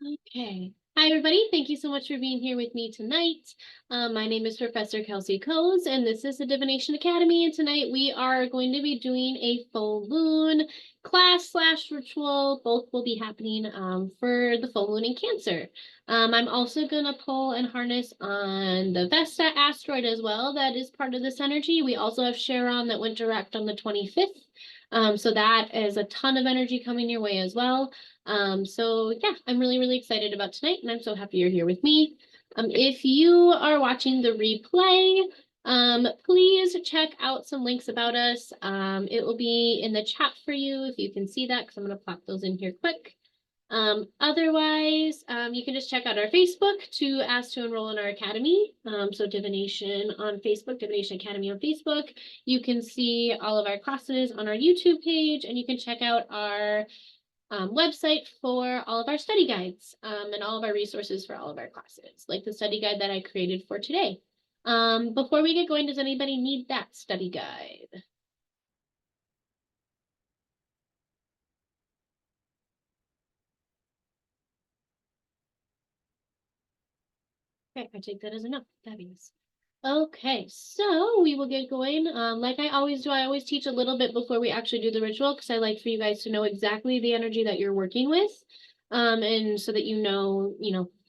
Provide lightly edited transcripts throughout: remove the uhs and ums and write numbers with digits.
Okay. Hi, everybody. Thank you so much for being here with me tonight. My name is Professor Kelsey Kohs, and this is the Divination Academy. And tonight we are going to be doing a full moon class/ritual. Both will be happening for the full moon in Cancer. I'm also going to pull and harness on the Vesta asteroid as well. That is part of this energy. We also have Charon that went direct on the 25th. So that is a ton of energy coming your way as well. So yeah, I'm really excited about tonight, and I'm so happy you're here with me. If you are watching the replay, please check out some links about us. It will be in the chat for you if you can see that, because I'm going to plop those in here quick. Otherwise, you can just check out our Facebook to ask to enroll in our academy. So Divination on Facebook, Divination Academy on Facebook. You can see all of our classes on our YouTube page, and you can check out our website for all of our study guides and all of our resources for all of our classes, like the study guide that I created for today. Before we get going, does anybody need that study guide? Okay, I take that as a no. Fabulous. Okay, so we will get going. Like I always do, I always teach a little bit before we actually do the ritual because I like for you guys to know exactly the energy that you're working with, and so that you know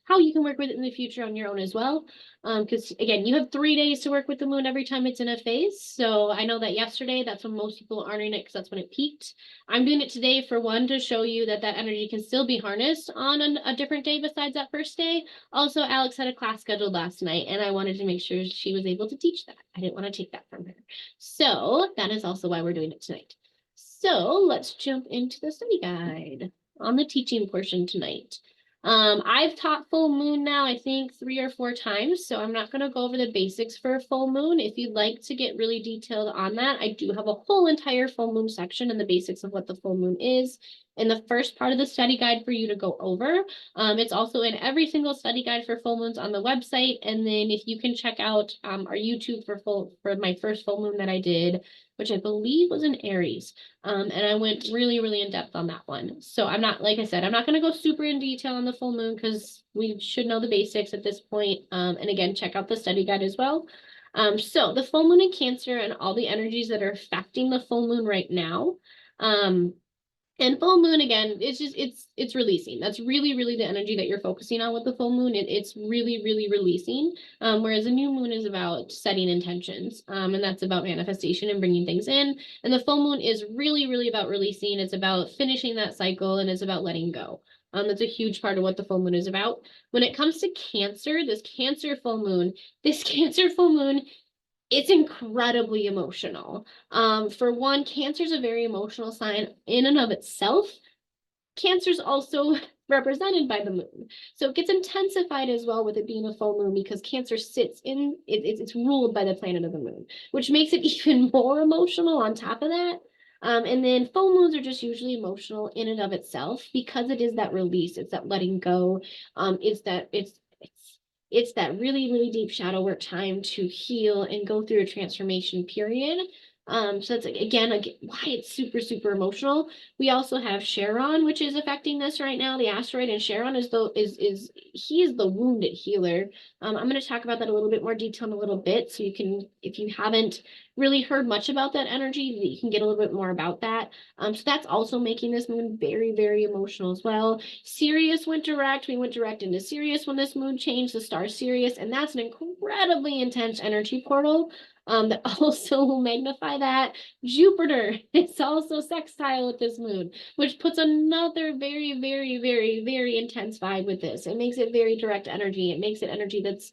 how you can work with it in the future on your own as well. Because again, you have 3 days to work with the moon every time it's in a phase. So I know that yesterday, that's when most people aren't in it because that's when it peaked. I'm doing it today for one to show you that that energy can still be harnessed on a different day besides that first day. Also, Alex had a class scheduled last night, and I wanted to make sure she was able to teach that. I didn't want to take that from her. So that is also why we're doing it tonight. So let's jump into the study guide on the teaching portion tonight. I've taught full moon now, I think 3 or 4 times, so I'm not going to go over the basics for a full moon. If you'd like to get really detailed on that, I do have a whole entire full moon section and the basics of what the full moon is in the first part of the study guide for you to go over. It's also in every single study guide for full moons on the website. And then if you can check out our YouTube for my first full moon that I did, which I believe was in Aries. And I went really in depth on that one. So I'm not, like I said, I'm not going to go super in detail on the full moon because we should know the basics at this point. And again, check out the study guide as well. So the full moon in Cancer and all the energies that are affecting the full moon right now. And full moon, again, it's releasing. That's really the energy that you're focusing on with the full moon. It's really releasing. Whereas a new moon is about setting intentions. And that's about manifestation and bringing things in. And the full moon is really about releasing. It's about finishing that cycle, and it's about letting go. That's a huge part of what the full moon is about. When it comes to Cancer, this Cancer full moon it's incredibly emotional. For one, Cancer is a very emotional sign in and of itself. Cancer's also represented by the moon. So it gets intensified as well with it being a full moon because Cancer sits in, it's ruled by the planet of the moon, which makes it even more emotional on top of that. And then full moons are just usually emotional in and of itself because it is that release, it's that letting go, it's that really deep shadow work time to heal and go through a transformation period. So that's again why it's super emotional. We also have Charon, which is affecting this right now. The asteroid, and Charon is he is the wounded healer. I'm going to talk about that a little bit more detail in a little bit, so you can, if you haven't really heard much about that energy, you can get a little bit more about that. So that's also making this moon very emotional as well. Sirius went direct. We went direct into Sirius when this moon changed, the star Sirius, and that's an incredibly intense energy portal. That also will magnify that. Jupiter is also sextile with this moon, which puts another very intense vibe with this. It makes it very direct energy. It makes it energy that's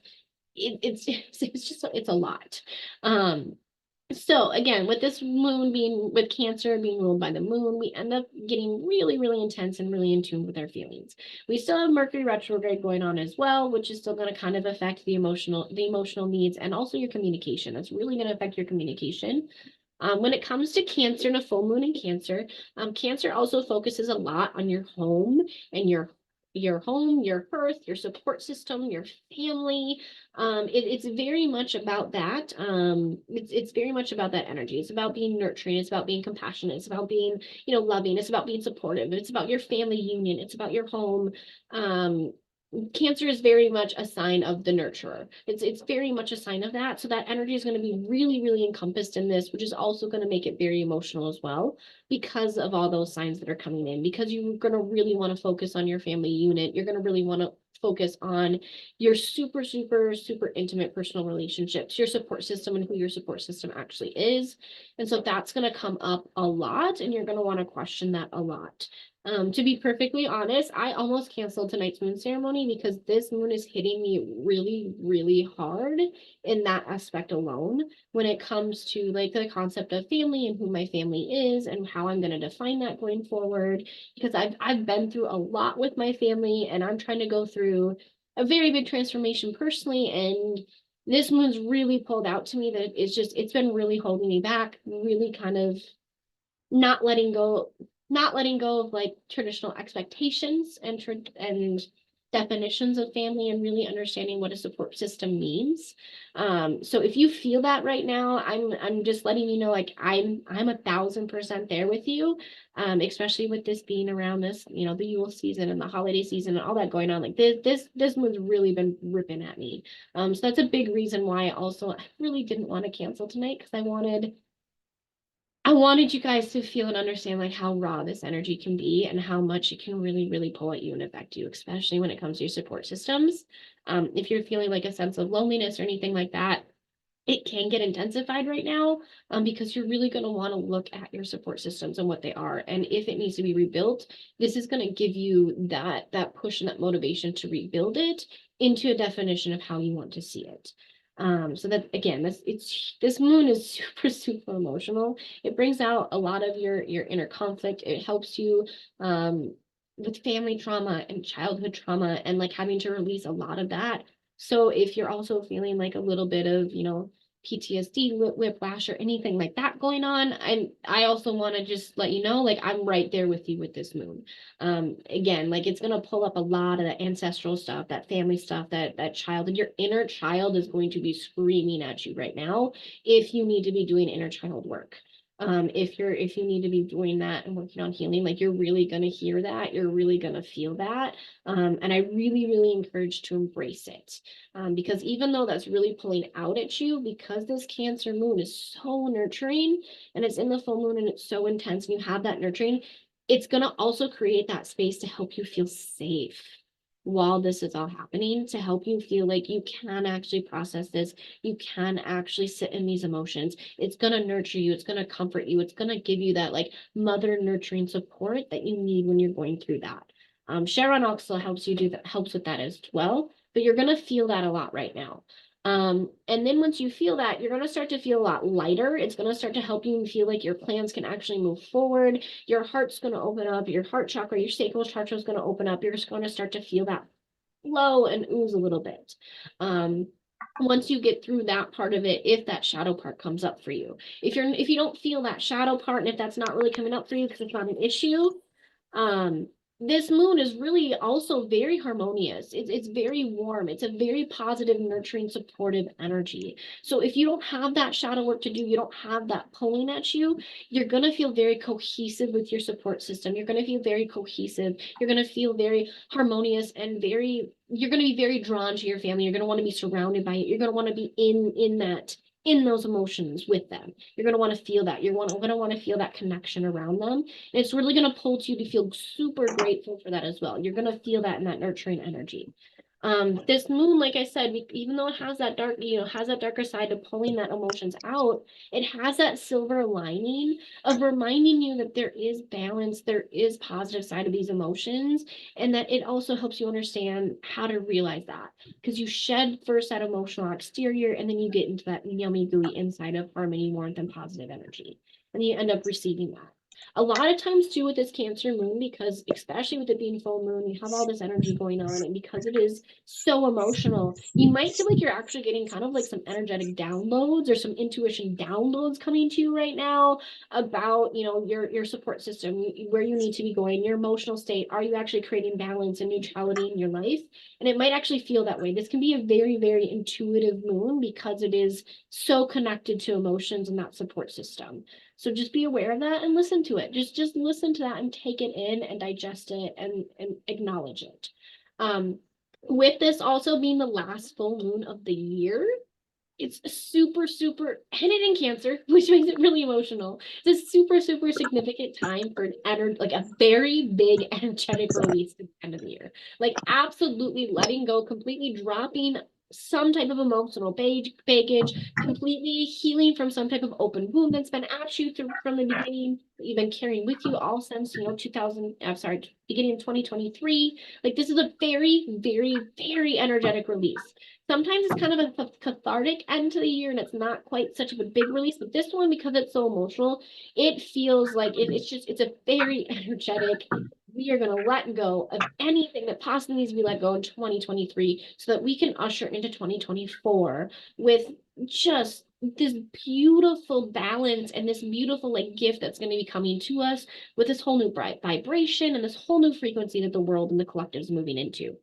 it's just it's a lot. So again, with this moon being with Cancer being ruled by the moon, we end up getting really intense and really in tune with our feelings. We still have Mercury retrograde going on as well, which is still going to kind of affect the emotional needs and also your communication. That's really going to affect your communication. When it comes to Cancer and a full moon in Cancer, Cancer also focuses a lot on your home and your your home, your hearth, your support system, your family. It's very much about that. It's very much about that energy. It's about being nurturing. It's about being compassionate. It's about being, loving. It's about being supportive. It's about your family union. It's about your home. Um, Cancer is very much a sign of the nurturer. It's very much a sign of that. So that energy is going to be really, really encompassed in this, which is also going to make it very emotional as well, because of all those signs that are coming in, because you're going to really want to focus on your family unit. You're going to really want to focus on your super, super, super intimate personal relationships, your support system, and who your support system actually is. And so that's going to come up a lot, and you're going to want to question that a lot. To be perfectly honest, I almost canceled tonight's moon ceremony because this moon is hitting me really, really hard in that aspect alone when it comes to like the concept of family and who my family is and how I'm going to define that going forward. Because I've been through a lot with my family, and I'm trying to go through a very big transformation personally, and this moon's really pulled out to me that it's been really holding me back, really kind of not letting go not letting go of like traditional expectations and definitions of family, and really understanding what a support system means. So if you feel that right now, I'm just letting you know, like I'm 1,000% there with you. Especially with this being around this, the Yule season and the holiday season and all that going on. Like this one's really been ripping at me. So that's a big reason why I really didn't want to cancel tonight, because I wanted you guys to feel and understand like how raw this energy can be and how much it can really, really pull at you and affect you, especially when it comes to your support systems. If you're feeling like a sense of loneliness or anything like that, it can get intensified right now, because you're really going to want to look at your support systems and what they are. And if it needs to be rebuilt, this is going to give you that push and that motivation to rebuild it into a definition of how you want to see it. So that again, this moon is super, super emotional. It brings out a lot of your inner conflict. It helps you with family trauma and childhood trauma and like having to release a lot of that. So if you're also feeling like a little bit of, PTSD, whiplash, or anything like that going on, I also want to just let you know, like I'm right there with you with this moon. Again, like it's gonna pull up a lot of the ancestral stuff, that family stuff, that child, and your inner child is going to be screaming at you right now if you need to be doing inner child work. If you need to be doing that and working on healing, like you're really gonna hear that, you're really gonna feel that. And I really, really encourage to embrace it. Because even though that's really pulling out at you, because this Cancer moon is so nurturing and it's in the full moon and it's so intense and you have that nurturing, it's going to also create that space to help you feel safe while this is all happening, to help you feel like you can actually process this, you can actually sit in these emotions. It's going to nurture you, it's going to comfort you, it's going to give you that like mother nurturing support that you need when you're going through that. Sharon also helps with that as well, but you're going to feel that a lot right now. And then once you feel that, you're going to start to feel a lot lighter. It's going to start to help you feel like your plans can actually move forward. Your heart's going to open up, your heart chakra, your sacral chakra is going to open up. You're just going to start to feel that flow and ooze a little bit. Once you get through that part of it, if that shadow part comes up for you, if you don't feel that shadow part, and if that's not really coming up for you because it's not an issue, um, this moon is really also very harmonious. It's very warm. It's a very positive, nurturing, supportive energy. So if you don't have that shadow work to do, you don't have that pulling at you, you're going to feel very cohesive with your support system. You're going to feel very cohesive. You're going to feel very harmonious and you're going to be very drawn to your family. You're going to want to be surrounded by it. You're going to want to be in those emotions with them. You're going to want to feel that. You're going to want to feel that connection around them. And it's really going to pull to you to feel super grateful for that as well. You're going to feel that in that nurturing energy. This moon, like I said, even though it has that has that darker side of pulling that emotions out, it has that silver lining of reminding you that there is balance, there is positive side of these emotions, and that it also helps you understand how to realize that. Because you shed first that emotional exterior, and then you get into that yummy, gooey inside of harmony, warmth, and positive energy. And you end up receiving that. A lot of times too with this Cancer moon, because especially with it being full moon, you have all this energy going on, and because it is so emotional, you might feel like you're actually getting kind of like some energetic downloads or some intuition downloads coming to you right now about, you know, your support system, where you need to be going, your emotional state. Are you actually creating balance and neutrality in your life? And it might actually feel that way. This can be a very, very intuitive moon because it is so connected to emotions and that support system. So just be aware of that and listen to it. Just listen to that and take it in and digest it and acknowledge it. With this also being the last full moon of the year, it's super, super, and it in Cancer, which makes it really emotional. It's a super, super significant time for like a very big energetic release at the end of the year. Like absolutely letting go, completely dropping some type of emotional baggage, completely healing from some type of open wound that's been at you from the beginning, that you've been carrying with you all since, you know, beginning of 2023. Like this is a very, very, very energetic release. Sometimes it's kind of a cathartic end to the year and it's not quite such a big release, but this one, because it's so emotional, it feels like it's a very energetic. We are going to let go of anything that possibly needs to be let go in 2023 so that we can usher into 2024 with just this beautiful balance and this beautiful like gift that's going to be coming to us with this whole new bright vibration and this whole new frequency that the world and the collective is moving into.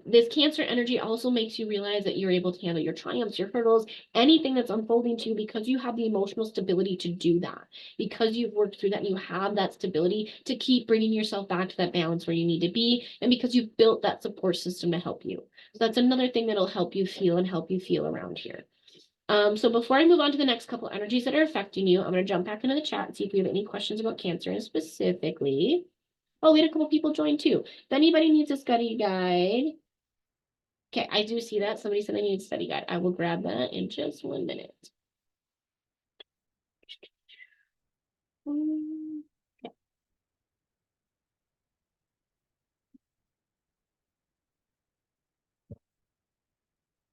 This Cancer energy also makes you realize that you're able to handle your triumphs, your hurdles, anything that's unfolding to you, because you have the emotional stability to do that, because you've worked through that and you have that stability to keep bringing yourself back to that balance where you need to be, and because you've built that support system to help you. So that's another thing that'll help you feel and help you feel around here. So before I move on to the next couple energies that are affecting you, I'm going to jump back into the chat and see if we have any questions about Cancer and specifically. Oh, we had a couple people join too. If anybody needs a study guide. Okay, I do see that. Somebody said they need a study guide. I will grab that in just 1 minute. Okay.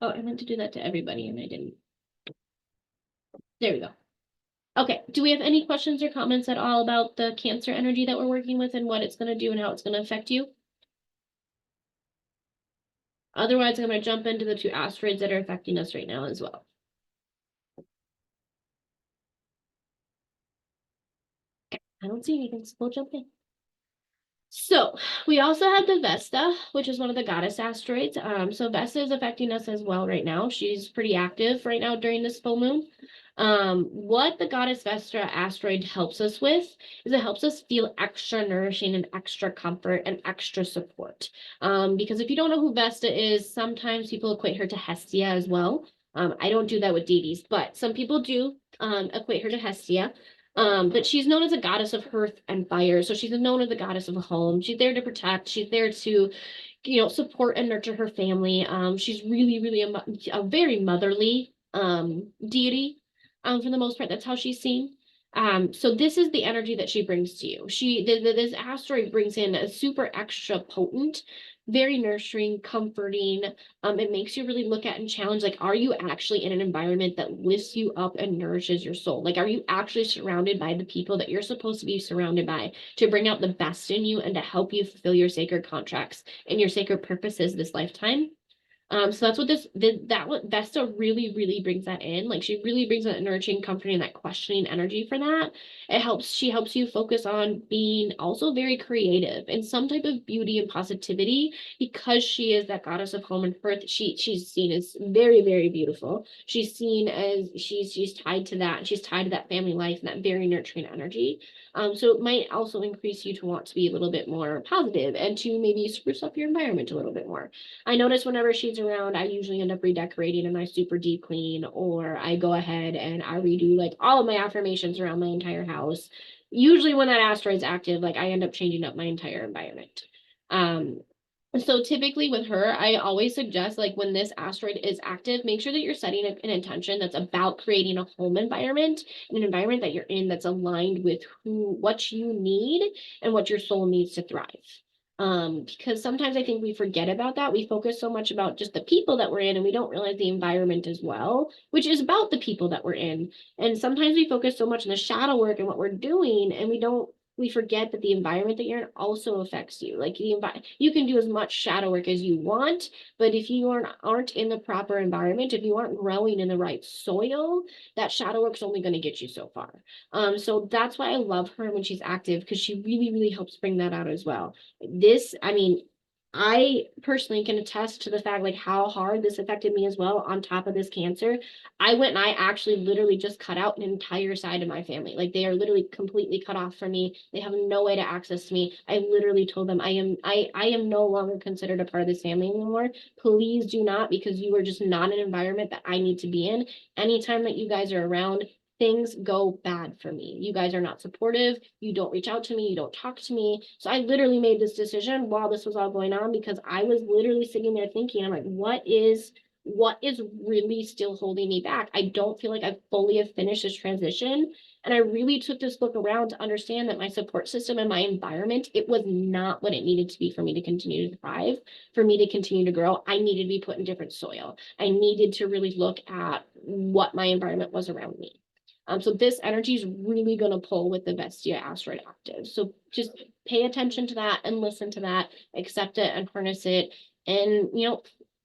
Oh, I meant to do that to everybody and I didn't. There we go. Okay, do we have any questions or comments at all about the Cancer energy that we're working with and what it's going to do and how it's going to affect you? Otherwise, I'm going to jump into the two asteroids that are affecting us right now as well. Okay, I don't see anything, so we'll jump in. So we also have the Vesta, which is one of the goddess asteroids. So Vesta is affecting us as well right now. She's pretty active right now during this full moon. What the goddess Vesta asteroid helps us with is it helps us feel extra nourishing and extra comfort and extra support. Because if you don't know who Vesta is, sometimes people equate her to Hestia as well. I don't do that with deities, but some people do equate her to Hestia. But she's known as a goddess of hearth and fire. So she's known as the goddess of a home. She's there to protect. She's there to, you know, support and nurture her family. She's really, really a very motherly deity. For the most part, that's how she's seen. So this is the energy that she brings to you. This asteroid brings in a super extra potent, very nurturing, comforting. It makes you really look at and challenge, like, are you actually in an environment that lifts you up and nourishes your soul? Like, are you actually surrounded by the people that you're supposed to be surrounded by to bring out the best in you and to help you fulfill your sacred contracts and your sacred purposes this lifetime? So that's what Vesta really, really brings that in. Like she really brings that nurturing, comforting, that questioning energy for that. She helps you focus on being also very creative and some type of beauty and positivity because she is that goddess of home and hearth. She's seen as very, very beautiful. She's seen as she's tied to that. She's tied to that family life and that very nurturing energy. So it might also increase you to want to be a little bit more positive and to maybe spruce up your environment a little bit more. I notice whenever she's around, I usually end up redecorating and I super deep clean, or I go ahead and I redo like all of my affirmations around my entire house. Usually when that asteroid's active, like I end up changing up my entire environment. So typically with her, I always suggest like when this asteroid is active, make sure that you're setting an intention that's about creating a home environment, an environment that you're in that's aligned with what you need and what your soul needs to thrive. Because sometimes I think we forget about that. We focus so much about just the people that we're in and we don't realize the environment as well, which is about the people that we're in. And sometimes we focus so much on the shadow work and what we're doing, and we forget that the environment that you're in also affects you. Like you can do as much shadow work as you want, but if you aren't in the proper environment, if you aren't growing in the right soil, that shadow work is only going to get you so far. So that's why I love her when she's active, because she really, really helps bring that out as well. I mean, I personally can attest to the fact like how hard this affected me as well on top of this cancer. I went and I actually literally just cut out an entire side of my family. Like they are literally completely cut off from me. They have no way to access me. I literally told them I am no longer considered a part of this family anymore. Please do not, because you are just not an environment that I need to be in. Anytime that you guys are around, things go bad for me. You guys are not supportive. You don't reach out to me. You don't talk to me. So I literally made this decision while this was all going on, because I was literally sitting there thinking, I'm like, what is really still holding me back? I don't feel like I fully have finished this transition. And I really took this look around to understand that my support system and my environment, it was not what it needed to be for me to continue to thrive, for me to continue to grow. I needed to be put in different soil. I needed to really look at what my environment was around me. So this energy is really going to pull with the Vestia asteroid active. So just pay attention to that and listen to that, accept it and harness it, and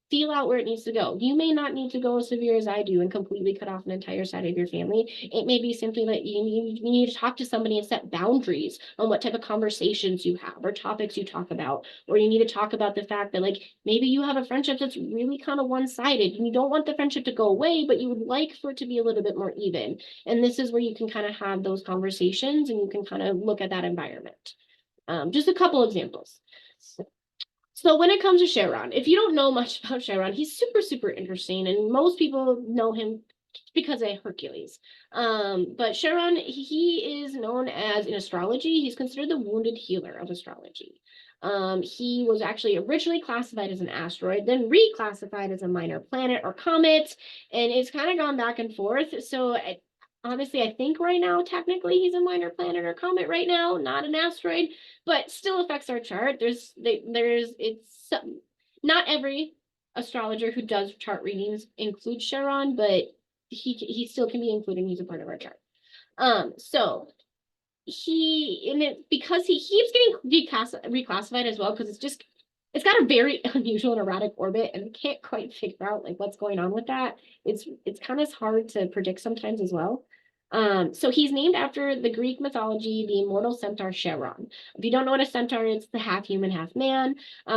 feel out where it needs to go. You may not need to go as severe as I do and completely cut off an entire side of your family. It may be simply that you need to talk to somebody and set boundaries on what type of conversations you have or topics you talk about. Or you need to talk about the fact that like maybe you have a friendship that's really kind of one-sided and you don't want the friendship to go away, but you would like for it to be a little bit more even. And this is where you can kind of have those conversations and you can kind of look at that environment. Just a couple examples. So when it comes to Sharon, if you don't know much about Sharon, he's super, super interesting. And most people know him because of Hercules. But Sharon, he is known as in astrology, he's considered the wounded healer of astrology. He was actually originally classified as an asteroid, then reclassified as a minor planet or comet, and it's kind of gone back and forth. So honestly, I think right now, technically, he's a minor planet or comet right now, not an asteroid, but still affects our chart. It's not every astrologer who does chart readings includes Charon, but he still can be included. He's a part of our chart. So because he keeps getting reclassified as well, because it's got a very unusual and erratic orbit, and I can't quite figure out like what's going on with that. It's kind of hard to predict sometimes as well. So he's named after the Greek mythology, the immortal centaur Charon. If you don't know what a centaur is, it's the half human, half man.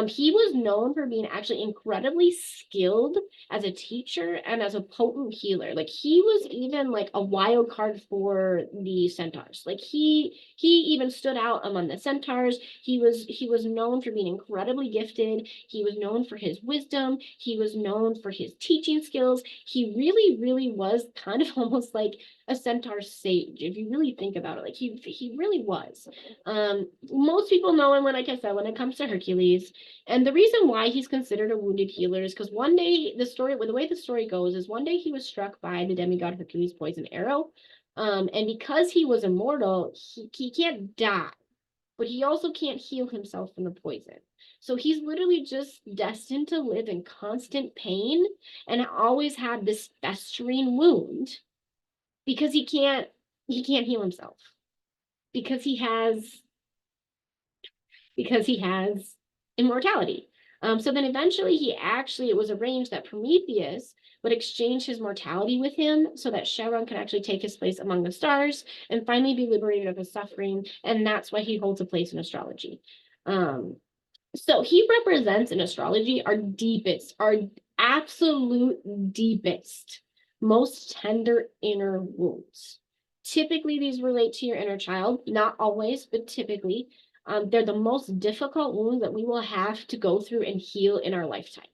He was known for being actually incredibly skilled as a teacher and as a potent healer. Like he was even like a wild card for the centaurs. Like he even stood out among the centaurs. He was known for being incredibly gifted. He was known for his wisdom. He was known for his teaching skills. He really, really was kind of almost like a centaur sage, if you really think about it. Like he really was. Most people know him, like I said, when it comes to Hercules. And the reason why he's considered a wounded healer is because one day the way the story goes is one day he was struck by the demigod Hercules' poison arrow. And because he was immortal, he can't die, but he also can't heal himself from the poison. So he's literally just destined to live in constant pain and always have this festering wound because he can't heal himself because he has immortality. So then eventually it was arranged that Prometheus would exchange his mortality with him so that Charon could actually take his place among the stars and finally be liberated of his suffering. And that's why he holds a place in astrology. So he represents in astrology our absolute deepest, most tender inner wounds. Typically, these relate to your inner child, not always, but typically. They're the most difficult wounds that we will have to go through and heal in our lifetime.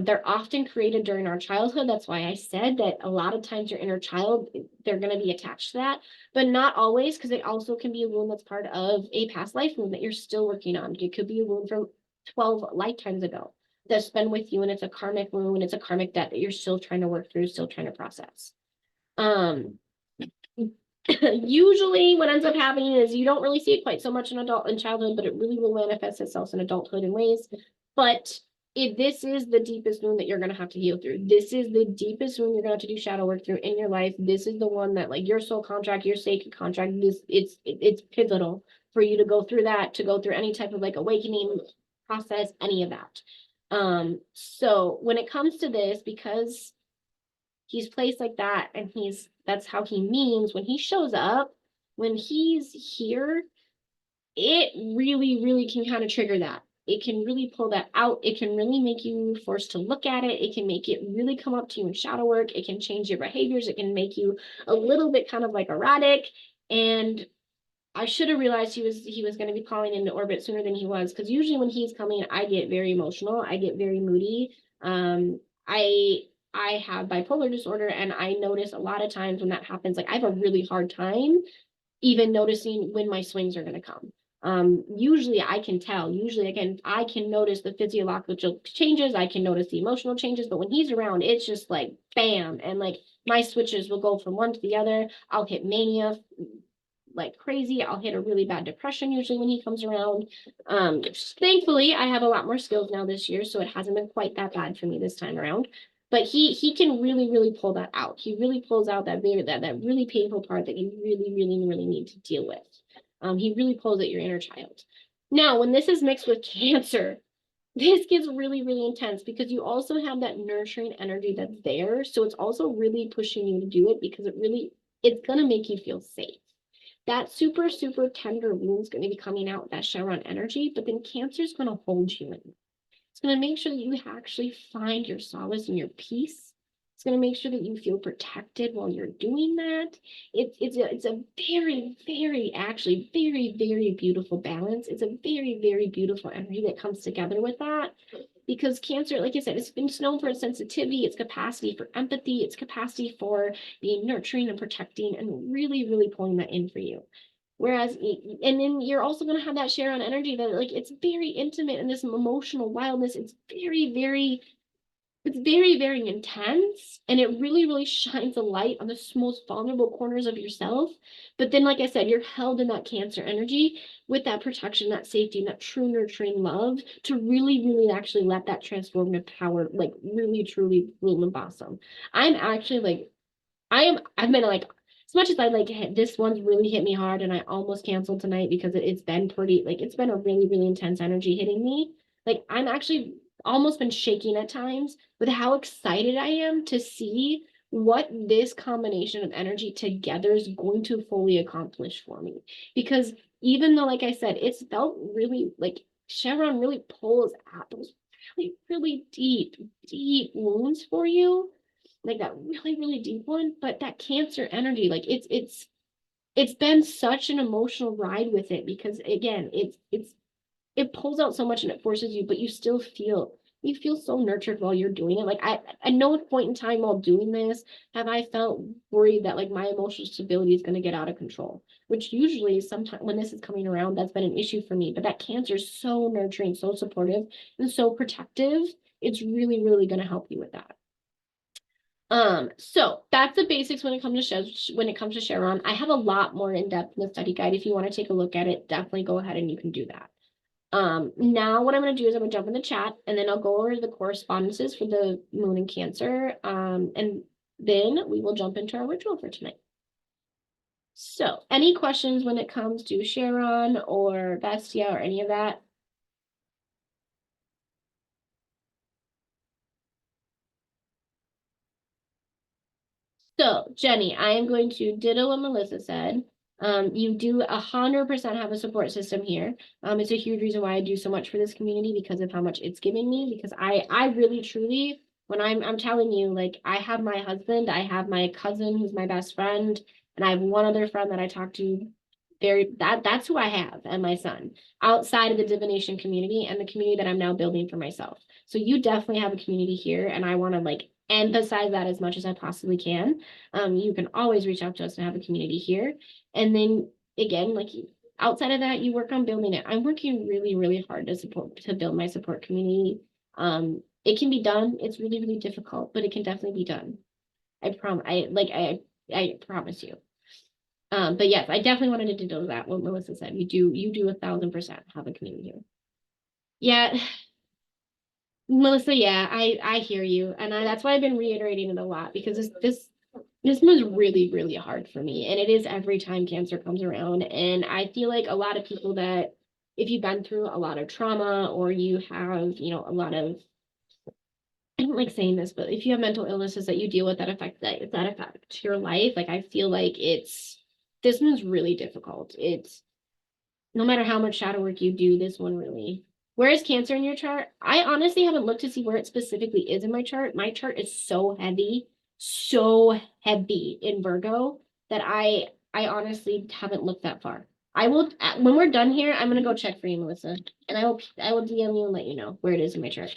They're often created during our childhood. That's why I said that a lot of times your inner child, they're going to be attached to that, but not always, because it also can be a wound that's part of a past life wound that you're still working on. It could be a wound from 12 lifetimes ago that's been with you, and it's a karmic wound, and it's a karmic debt that you're still trying to work through, still trying to process. Um, Usually what ends up happening is you don't really see it quite so much in childhood, but it really will manifest itself in adulthood in ways. But if this is the deepest wound that you're going to have to heal through, this is the deepest wound you're going to have to do shadow work through in your life. This is the one that, like, your soul contract, your sacred contract, it's pivotal for you to go through that, to go through any type of like awakening process, any of that. So when it comes to this, because he's placed like that, and that's how he means when he shows up, when he's here, it really, really can kind of trigger that. It can really pull that out. It can really make you forced to look at it. It can make it really come up to you in shadow work. It can change your behaviors. It can make you a little bit kind of like erratic. And I should have realized he was going to be calling into orbit sooner than he was, because usually when he's coming, I get very emotional. I get very moody. I I have bipolar disorder, and I notice a lot of times when that happens, like I have a really hard time even noticing when my swings are going to come. Usually I can tell. Usually again, I can notice the physiological changes. I can notice the emotional changes. But when he's around, it's just like bam, and like my switches will go from one to the other. I'll hit mania like crazy. I'll hit a really bad depression usually when he comes around. Thankfully, I have a lot more skills now this year, so it hasn't been quite that bad for me this time around. But he can really, really pull that out. He really pulls out that really painful part that you really, really, really need to deal with. He really pulls at your inner child. Now, when this is mixed with Cancer, this gets really, really intense, because you also have that nurturing energy that's there. So it's also really pushing you to do it, because it's going to make you feel safe. That super, super tender wound is going to be coming out with that Chiron energy, but then Cancer is going to hold you in. It's going to make sure that you actually find your solace and your peace. It's going to make sure that you feel protected while you're doing that. It's a very, very, actually very, very beautiful balance. It's a very, very beautiful energy that comes together with that. Because Cancer, like I said, it's been known for its sensitivity, its capacity for empathy, its capacity for being nurturing and protecting, and really, really pulling that in for you. Whereas, and then you're also going to have that Chiron energy that, like, it's very intimate, and this emotional wildness. It's very, very intense, and it really, really shines a light on the most vulnerable corners of yourself. But then, like I said, you're held in that Cancer energy with that protection, that safety, and that true nurturing love to really, really actually let that transformative power, like, really, truly bloom and blossom. I'm actually like, I've been like, as much as I like this one's really hit me hard, and I almost canceled tonight because it's been pretty, like, it's been a really, really intense energy hitting me. Like, I'm actually almost been shaking at times with how excited I am to see what this combination of energy together is going to fully accomplish for me. Because even though, like I said, it's felt really like Chevron really pulls out those really, really deep, deep wounds for you, like that really, really deep one. But that Cancer energy, like it's been such an emotional ride with it, because again, it pulls out so much and it forces you, but you feel so nurtured while you're doing it. Like at no point in time while doing this have I felt worried that like my emotional stability is going to get out of control, which usually sometimes when this is coming around, that's been an issue for me. But that Cancer is so nurturing, so supportive, and so protective. It's really, really going to help you with that. So that's the basics when it comes to Chiron. I have a lot more in depth in the study guide. If you want to take a look at it, definitely go ahead and you can do that. Now what I'm going to do is I'm going to jump in the chat, and then I'll go over the correspondences for the moon and Cancer. And then we will jump into our ritual for tonight. So any questions when it comes to Chiron or Bestia or any of that? So, Jenny, I am going to ditto what Melissa said. You do 100% have a support system here. It's a huge reason why I do so much for this community, because of how much it's giving me. Because I really truly, when I'm telling you, like, I have my husband, I have my cousin who's my best friend, and I have one other friend that I talk to. That's who I have, and my son, outside of the divination community and the community that I'm now building for myself. So you definitely have a community here, and I want to like emphasize that as much as I possibly can. You can always reach out to us and have a community here. And then again, like, outside of that, you work on building it. I'm working really, really hard to build my support community. It can be done. It's really, really difficult, but it can definitely be done. I promise you. But yes, I definitely wanted to know that what Melissa said. You do 1,000% have a community here. Yeah, Melissa, yeah, I hear you. And that's why I've been reiterating it a lot because this was really, really hard for me. And it is every time cancer comes around. And I feel like a lot of people that if you've been through a lot of trauma or you have, a lot of I don't like saying this, but if you have mental illnesses that you deal with that affect your life, like I feel like this one's really difficult. It's no matter how much shadow work you do, this one really. Where is Cancer in your chart? I honestly haven't looked to see where it specifically is in my chart. My chart is so heavy in Virgo that I honestly haven't looked that far. I will when we're done here, I'm gonna go check for you, Melissa, and I will DM you and let you know where it is in my chart.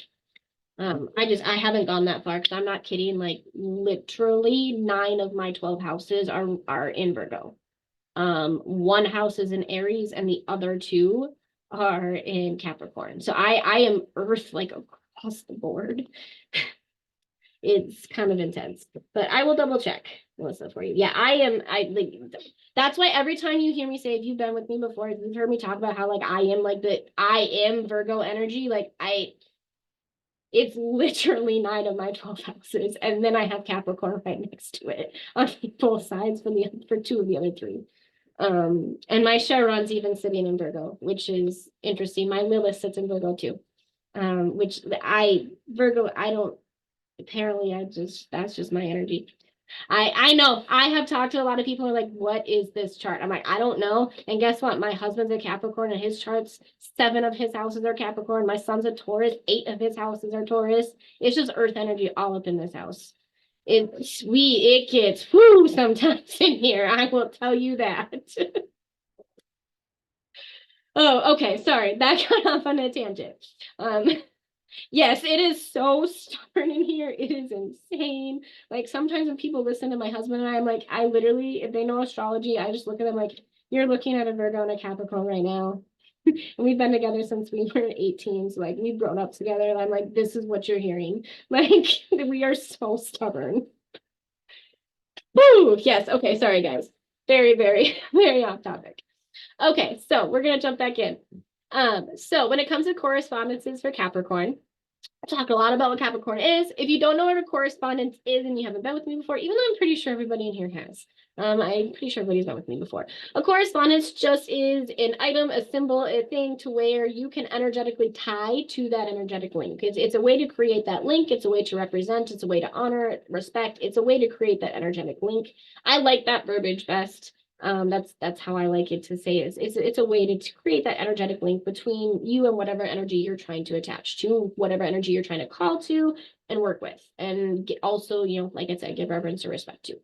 I haven't gone that far because I'm not kidding. Like literally 9 of my 12 houses are in Virgo. One house is in Aries and the other 2 are in Capricorn. So I am Earth like across the board. It's kind of intense, but I will double check, Melissa, for you. Yeah, I like that's why every time you hear me say, if you've been with me before, you've heard me talk about how like I am Virgo energy, like it's literally 9 of my 12 houses. And then I have Capricorn right next to it on both sides for 2 of the other 3. And my Chiron's even sitting in Virgo, which is interesting. My Lilith sits in Virgo too. Which Virgo, I don't, apparently that's just my energy. I know I have talked to a lot of people who are like, what is this chart? I'm like, I don't know. And guess what? My husband's a Capricorn and his charts, 7 of his houses are Capricorn. My son's a Taurus, 8 of his houses are Taurus. It's just earth energy all up in this house. It gets whoo sometimes in here. I will tell you that. Oh, okay. Sorry. That got off on a tangent. Yes, it is so stubborn in here. It is insane. Like sometimes when people listen to my husband and I'm like, I literally, if they know astrology, I just look at them like, you're looking at a Virgo and a Capricorn right now. And we've been together since we were 18. So like we've grown up together. And I'm like, this is what you're hearing. Like we are so stubborn. Woo! Yes. Okay. Sorry, guys. Very, very, very off topic. Okay. So we're going to jump back in. So when it comes to correspondences for Capricorn, I talked a lot about what Capricorn is. If you don't know what a correspondence is and you haven't been with me before, even though I'm pretty sure everybody in here has, I'm pretty sure everybody's been with me before. A correspondence just is an item, a symbol, a thing to where you can energetically tie to that energetic link. It's a way to create that link. It's a way to represent. It's a way to honor, respect. It's a way to create that energetic link. I like that verbiage best. That's how I like it to say it. It's a way to create that energetic link between you and whatever energy you're trying to attach to, whatever energy you're trying to call to and work with, and also, like I said, give reverence or respect to.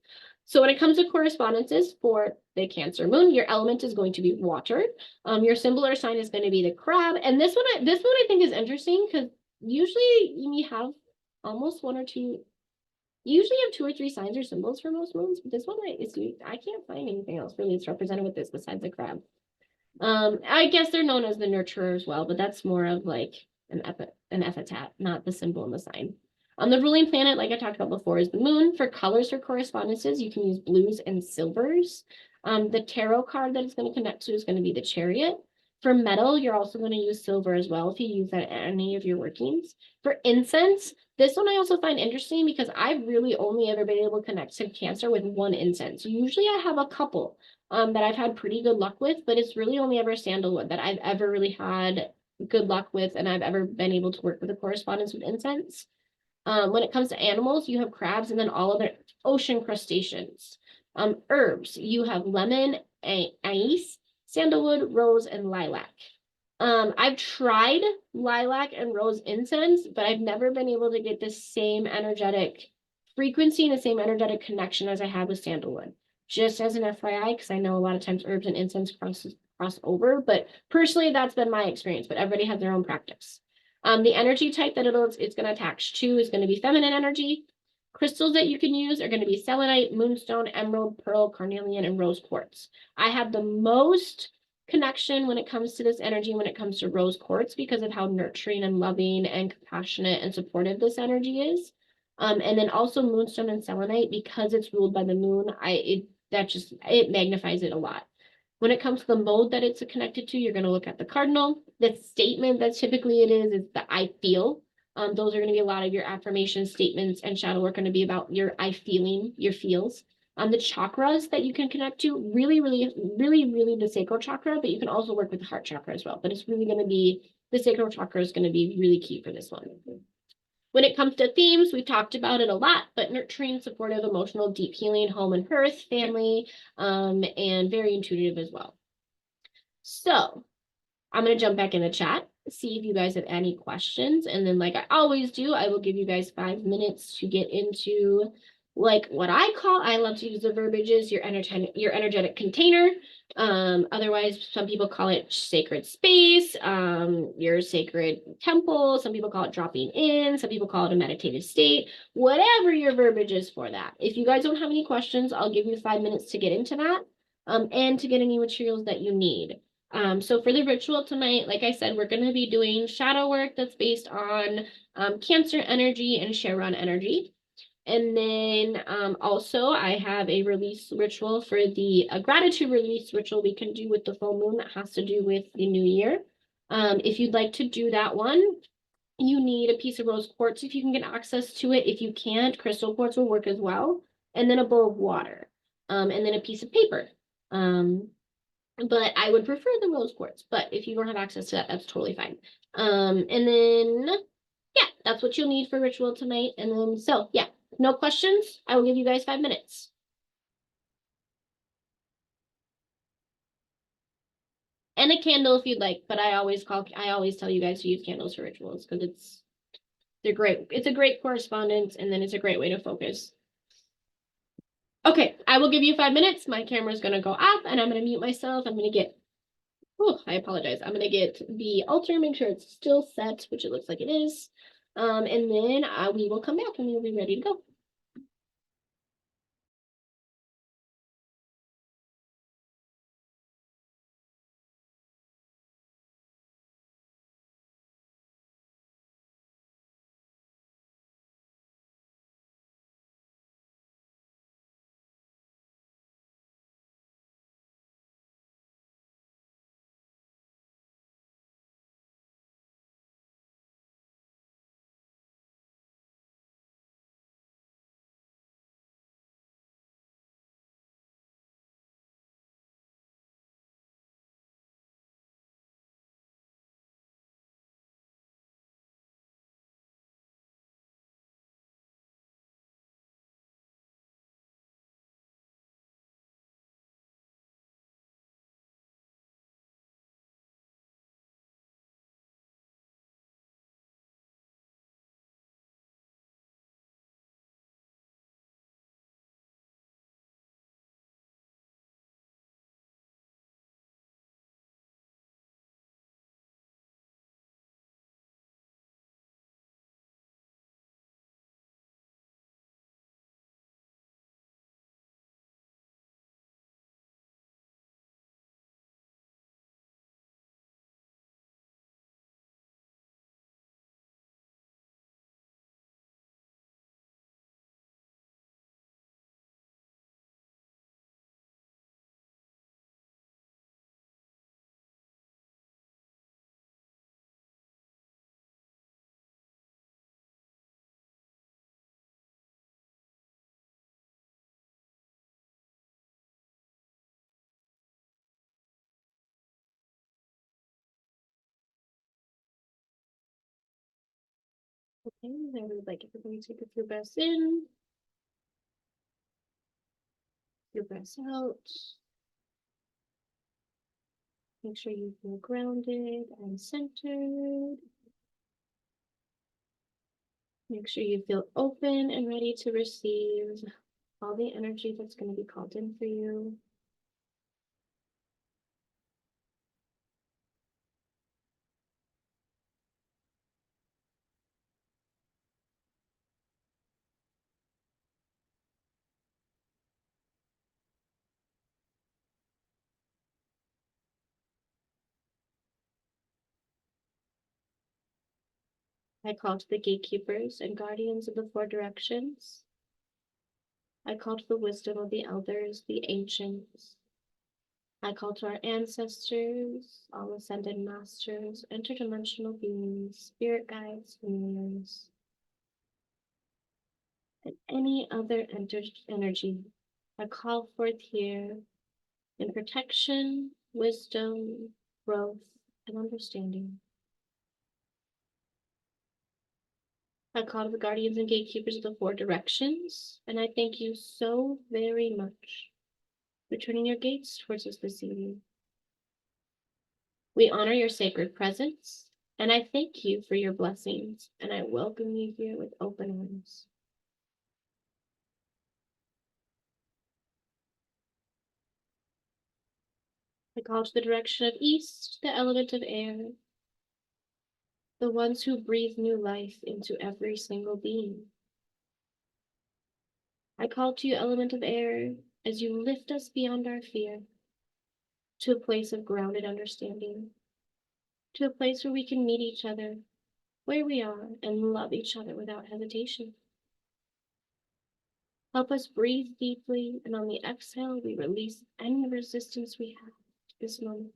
So when it comes to correspondences for the Cancer moon, your element is going to be water. Your symbol or sign is going to be the crab, and this one I think is interesting because usually you have almost 1 or 2. You usually have 2 or 3 signs or symbols for most moons, but this one I can't find anything else really that's represented with this besides the crab. I guess they're known as the nurturer as well, but that's more of like an epithet, not the symbol and the sign. The ruling planet, like I talked about before, is the moon. For colors for correspondences, you can use blues and silvers. The tarot card that it's going to connect to is going to be the chariot. For metal, you're also going to use silver as well if you use that in any of your workings. For incense, this one I also find interesting because I've really only ever been able to connect to Cancer with 1 incense. Usually I have a couple that I've had pretty good luck with, but it's really only ever sandalwood that I've ever really had good luck with, and I've ever been able to work with a correspondence with incense. When it comes to animals, you have crabs and then all other ocean crustaceans. Herbs, you have lemon, anise, sandalwood, rose, and lilac. I've tried lilac and rose incense, but I've never been able to get the same energetic frequency and the same energetic connection as I had with sandalwood. Just as an FYI, because I know a lot of times herbs and incense cross over, but personally, that's been my experience, but everybody has their own practice. The energy type that it's going to attach to is going to be feminine energy. Crystals that you can use are going to be selenite, moonstone, emerald, pearl, carnelian, and rose quartz. I have the most connection when it comes to this energy, when it comes to rose quartz, because of how nurturing and loving and compassionate and supportive this energy is. And then also moonstone and selenite, because it's ruled by the moon, it magnifies it a lot. When it comes to the mode that it's connected to, you're going to look at the cardinal. The statement that typically it is the I feel. Those are going to be a lot of your affirmation statements, and shadow work going to be about your I feeling, your feels. The chakras that you can connect to, really, really, really, really the sacral chakra, but you can also work with the heart chakra as well. But it's really going to be, the sacral chakra is going to be really key for this one. When it comes to themes, we've talked about it a lot, but nurturing, supportive, emotional, deep healing, home and hearth, family, and very intuitive as well. So I'm going to jump back in the chat, see if you guys have any questions. And then like I always do, I will give you guys 5 minutes to get into like what I love to use the verbiages, your energetic container. Otherwise, some people call it sacred space, your sacred temple. Some people call it dropping in. Some people call it a meditative state, whatever your verbiage is for that. If you guys don't have any questions, I'll give you 5 minutes to get into that, and to get any materials that you need. So for the ritual tonight, like I said, we're going to be doing shadow work that's based on Cancer energy and Chiron energy. And then also I have a release ritual for the gratitude release ritual we can do with the full moon that has to do with the new year. If you'd like to do that one, you need a piece of rose quartz if you can get access to it. If you can't, crystal quartz will work as well. And then a bowl of water, and then a piece of paper. But I would prefer the rose quartz. But if you don't have access to that, that's totally fine. And then, yeah, that's what you'll need for ritual tonight. And then, so yeah, no questions. I will give you guys 5 minutes. And a candle if you'd like, but I always tell you guys to use candles for rituals because they're great. It's a great correspondence, and then it's a great way to focus. Okay, I will give you 5 minutes. My camera's gonna go off, and I'm gonna mute myself. I'm gonna get, oh, I apologize. I'm gonna get the altar, make sure it's still set, which it looks like it is. And then we will come back and we'll be ready to go. Okay, I would like everybody to take a few breaths in, few breaths out. Make sure you feel grounded and centered. Make sure you feel open and ready to receive all the energy that's going to be called in for you. I call to the gatekeepers and guardians of the 4 directions. I call to the wisdom of the elders, the ancients. I call to our ancestors, all ascended masters, interdimensional beings, spirit guides, familiars, and any other energy. I call forth here in protection, wisdom, growth, and understanding. I call to the guardians and gatekeepers of the four directions, and I thank you so very much for turning your gates towards us this evening. We honor your sacred presence, and I thank you for your blessings, and I welcome you here with open arms. I call to the direction of east, the element of air, the ones who breathe new life into every single being. I call to you, element of air, as you lift us beyond our fear to a place of grounded understanding, to a place where we can meet each other where we are and love each other without hesitation. Help us breathe deeply, and on the exhale, we release any resistance we have to this moment.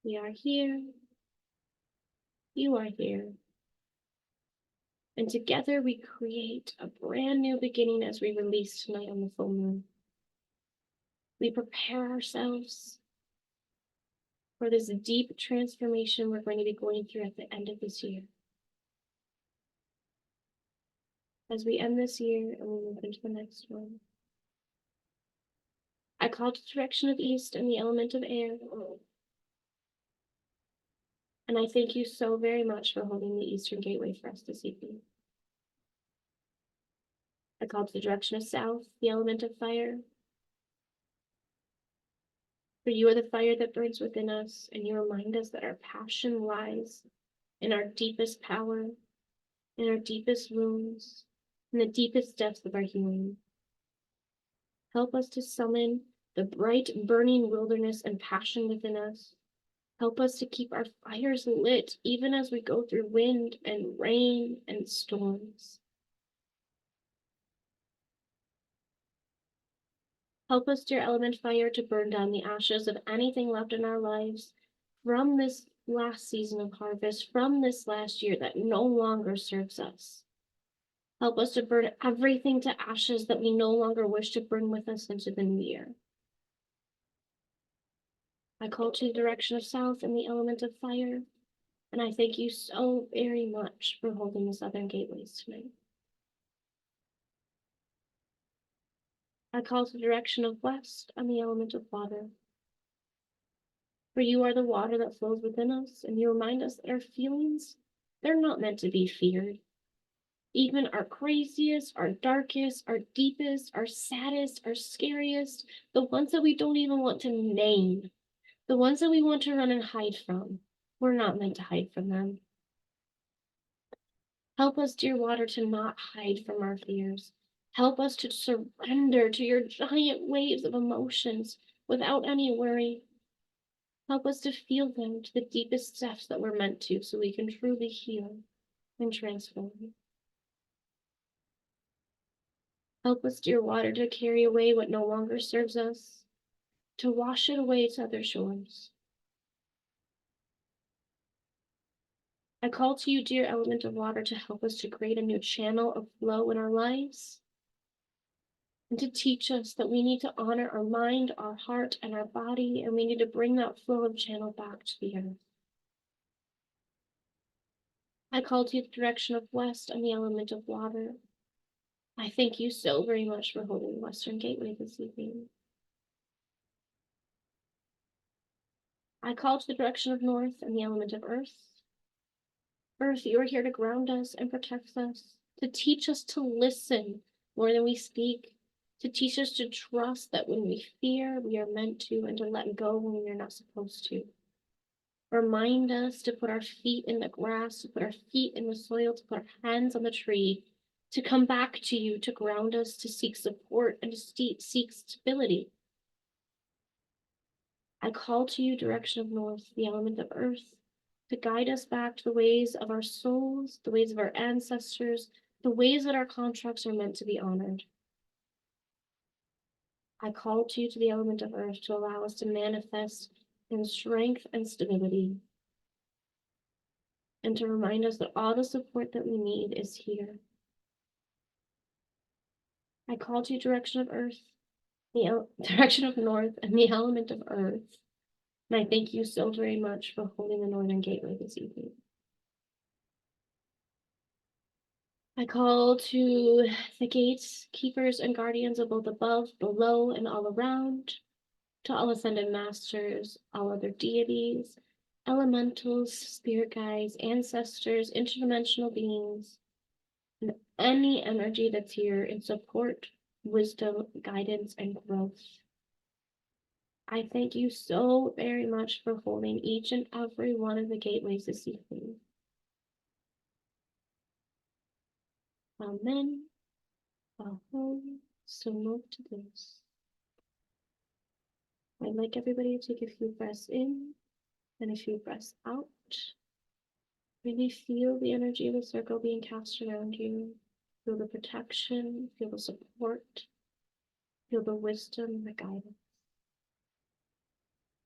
We are here, you are here, and together we create a brand new beginning as we release tonight on the full moon. We prepare ourselves for this deep transformation we're going to be going through at the end of this year. As we end this year and we move into the next one, I call to the direction of east and the element of air. And I thank you so very much for holding the Eastern Gateway for us this evening. I call to the direction of south, the element of fire. For you are the fire that burns within us, and you remind us that our passion lies in our deepest power, in our deepest wounds, in the deepest depths of our healing. Help us to summon the bright, burning wilderness and passion within us. Help us to keep our fires lit even as we go through wind and rain and storms. Help us, dear element fire, to burn down the ashes of anything left in our lives from this last season of harvest, from this last year that no longer serves us. Help us to burn everything to ashes that we no longer wish to bring with us into the new year. I call to the direction of south and the element of fire, and I thank you so very much for holding the southern gateways tonight. I call to the direction of west and the element of water. For you are the water that flows within us, and you remind us that our feelings, they're not meant to be feared. Even our craziest, our darkest, our deepest, our saddest, our scariest, the ones that we don't even want to name, the ones that we want to run and hide from, we're not meant to hide from them. Help us, dear water, to not hide from our fears. Help us to surrender to your giant waves of emotions without any worry. Help us to feel them to the deepest depths that we're meant to, so we can truly heal and transform. Help us, dear water, to carry away what no longer serves us, to wash it away to other shores. I call to you, dear element of water, to help us to create a new channel of flow in our lives, and to teach us that we need to honor our mind, our heart, and our body, and we need to bring that flow of channel back to the earth. I call to you the direction of west and the element of water. I thank you so very much for holding the Western Gateway this evening. I call to the direction of north and the element of earth. Earth, you are here to ground us and protect us, to teach us to listen more than we speak, to teach us to trust that when we fear, we are meant to, and to let go when we are not supposed to. Remind us to put our feet in the grass, to put our feet in the soil, to put our hands on the tree, to come back to you, to ground us, to seek support, and to seek stability. I call to you, direction of north, the element of earth, to guide us back to the ways of our souls, the ways of our ancestors, the ways that our contracts are meant to be honored. I call to you to the element of earth to allow us to manifest in strength and stability, and to remind us that all the support that we need is here. I call to you direction of earth, the direction of north, and the element of earth. And I thank you so very much for holding the northern gateway this evening. I call to the gates, keepers, and guardians of both above, below, and all around, to all ascended masters, all other deities, elementals, spirit guides, ancestors, interdimensional beings, and any energy that's here in support, wisdom, guidance, and growth. I thank you so very much for holding each and every one of the gateways this evening. Amen. Ahom. So move to this. I'd like everybody to take a few breaths in and a few breaths out. Really feel the energy of the circle being cast around you. Feel the protection, feel the support, feel the wisdom, the guidance.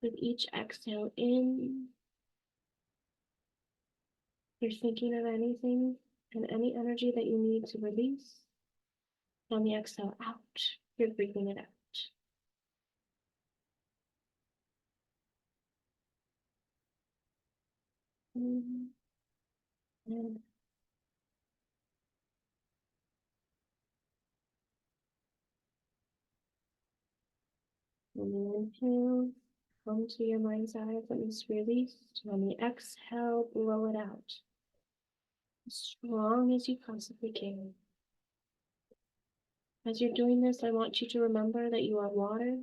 With each exhale in, you're thinking of anything and any energy that you need to release. On the exhale out, you're breathing it out. And on the inhale, come to your mind's eye when it's released. On the exhale, blow it out. As strong as you possibly can. As you're doing this, I want you to remember that you are water.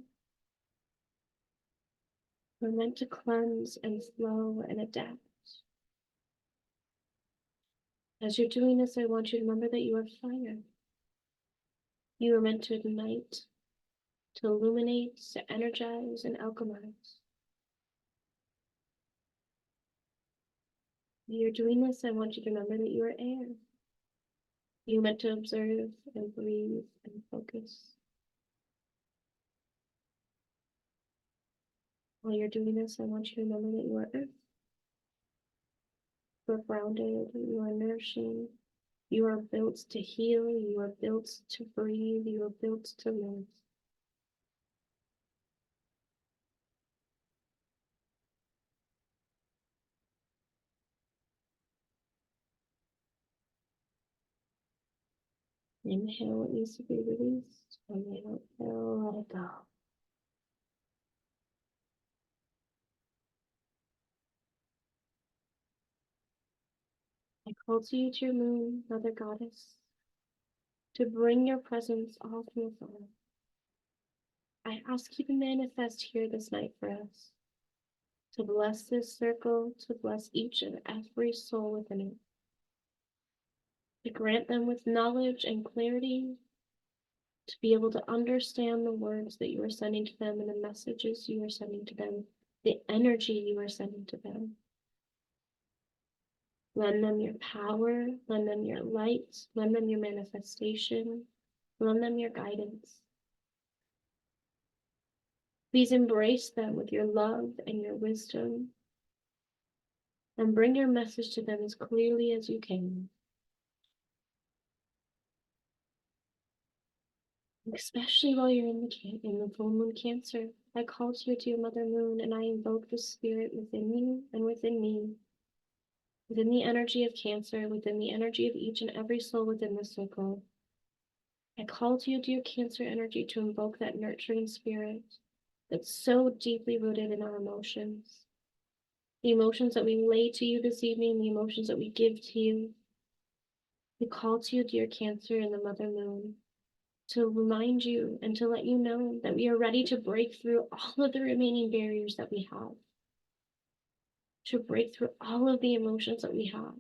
We're meant to cleanse and flow and adapt. As you're doing this, I want you to remember that you are fire. You are meant to ignite, to illuminate, to energize, and alchemize. As you're doing this, I want you to remember that you are air. You are meant to observe and breathe and focus. While you're doing this, I want you to remember that you are earth. You are grounded, you are nourishing, you are built to heal, you are built to breathe, you are built to live. Inhale what needs to be released, and exhale, let it go. I call to you, to your moon, Mother Goddess, to bring your presence all from afar. I ask you to manifest here this night for us, to bless this circle, to bless each and every soul within it, to grant them with knowledge and clarity, to be able to understand the words that you are sending to them and the messages you are sending to them, the energy you are sending to them. Lend them your power, lend them your light, lend them your manifestation, lend them your guidance. Please embrace them with your love and your wisdom, and bring your message to them as clearly as you can. Especially while you're in the full moon Cancer, I call to you, dear Mother Moon, and I invoke the spirit within you and within me, within the energy of Cancer, within the energy of each and every soul within the circle. I call to you, dear Cancer energy, to invoke that nurturing spirit that's so deeply rooted in our emotions. The emotions that we lay to you this evening, the emotions that we give to you. We call to you, dear Cancer and the Mother Moon, to remind you and to let you know that we are ready to break through all of the remaining barriers that we have, to break through all of the emotions that we have,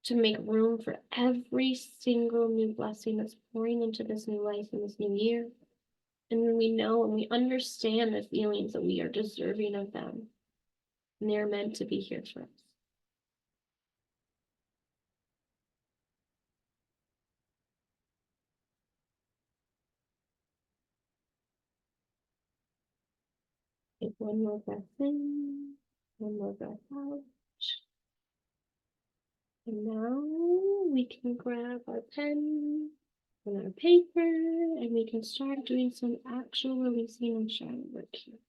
to make room for every single new blessing that's pouring into this new life and this new year. And when we know and we understand the feelings that we are deserving of them, And they're meant to be here for us. Take one more breath in, one more breath out. And now we can grab our pen and our paper and we can start doing some actual releasing and shadow work here.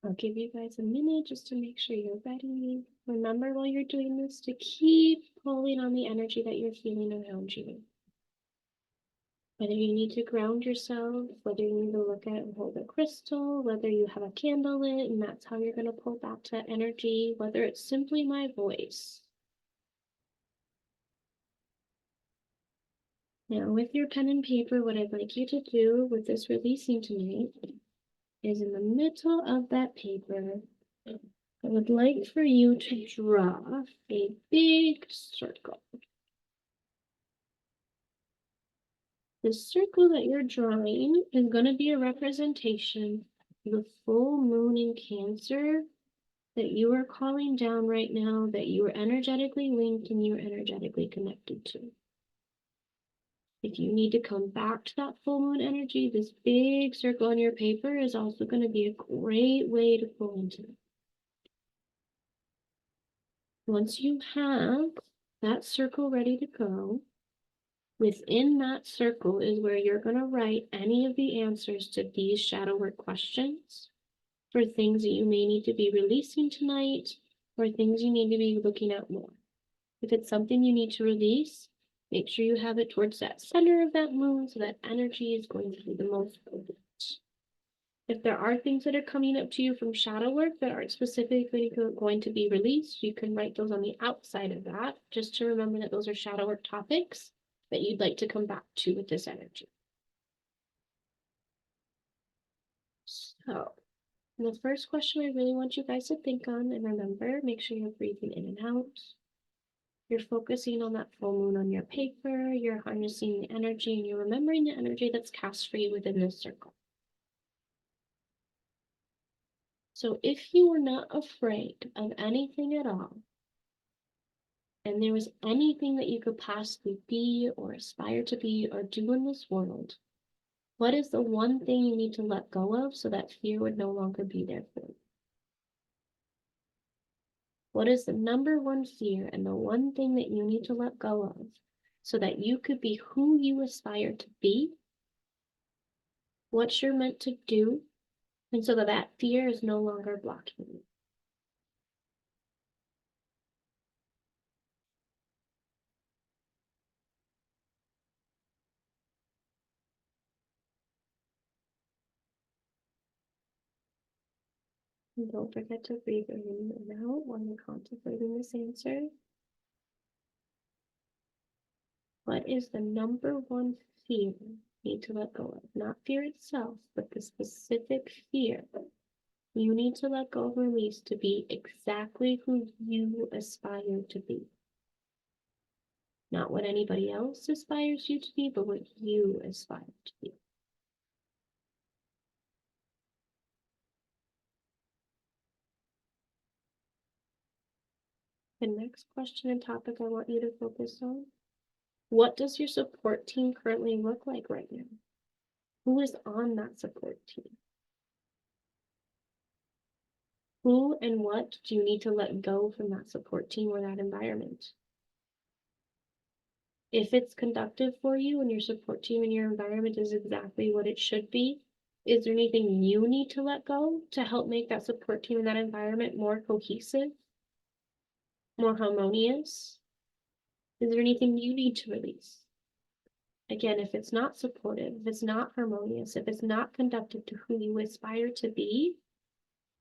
I'll give you guys a minute just to make sure you're ready. Remember while you're doing this to keep pulling on the energy that you're feeling around you. Whether you need to ground yourself, whether you need to look at and hold a crystal, whether you have a candle lit and that's how you're going to pull back to that energy, whether it's simply my voice. Now, with your pen and paper, what I'd like you to do with this releasing tonight is in the middle of that paper, I would like for you to draw a big circle. The circle that you're drawing is going to be a representation of the full moon in Cancer that you are calling down right now, that you are energetically linked and you are energetically connected to. If you need to come back to that full moon energy, this big circle on your paper is also going to be a great way to pull into it. Once you have that circle ready to go, within that circle is where you're going to write any of the answers to these shadow work questions for things that you may need to be releasing tonight or things you need to be looking at more. If it's something you need to release, make sure you have it towards that center of that moon so that energy is going to be the most potent. If there are things that are coming up to you from shadow work that aren't specifically going to be released, you can write those on the outside of that, just to remember that those are shadow work topics that you'd like to come back to with this energy. So, the first question I really want you guys to think on and remember, make sure you're breathing in and out. You're focusing on that full moon on your paper, you're harnessing the energy, and you're remembering the energy that's cast for you within this circle. So if you were not afraid of anything at all, and there was anything that you could possibly be or aspire to be or do in this world, what is the one thing you need to let go of so that fear would no longer be there for you? What is the number one fear and the one thing that you need to let go of so that you could be who you aspire to be, what you're meant to do, and so that that fear is no longer blocking you? And don't forget to breathe in and out while you're contemplating this answer. What is the number one fear you need to let go of? Not fear itself, but the specific fear you need to let go of, release to be exactly who you aspire to be. Not what anybody else aspires you to be, but what you aspire to be. The next question and topic I want you to focus on: what does your support team currently look like right now? Who is on that support team? Who and what do you need to let go from that support team or that environment? If it's conductive for you and your support team and your environment is exactly what it should be, is there anything you need to let go to help make that support team and that environment more cohesive, more harmonious? Is there anything you need to release? Again, if it's not supportive, if it's not harmonious, if it's not conductive to who you aspire to be,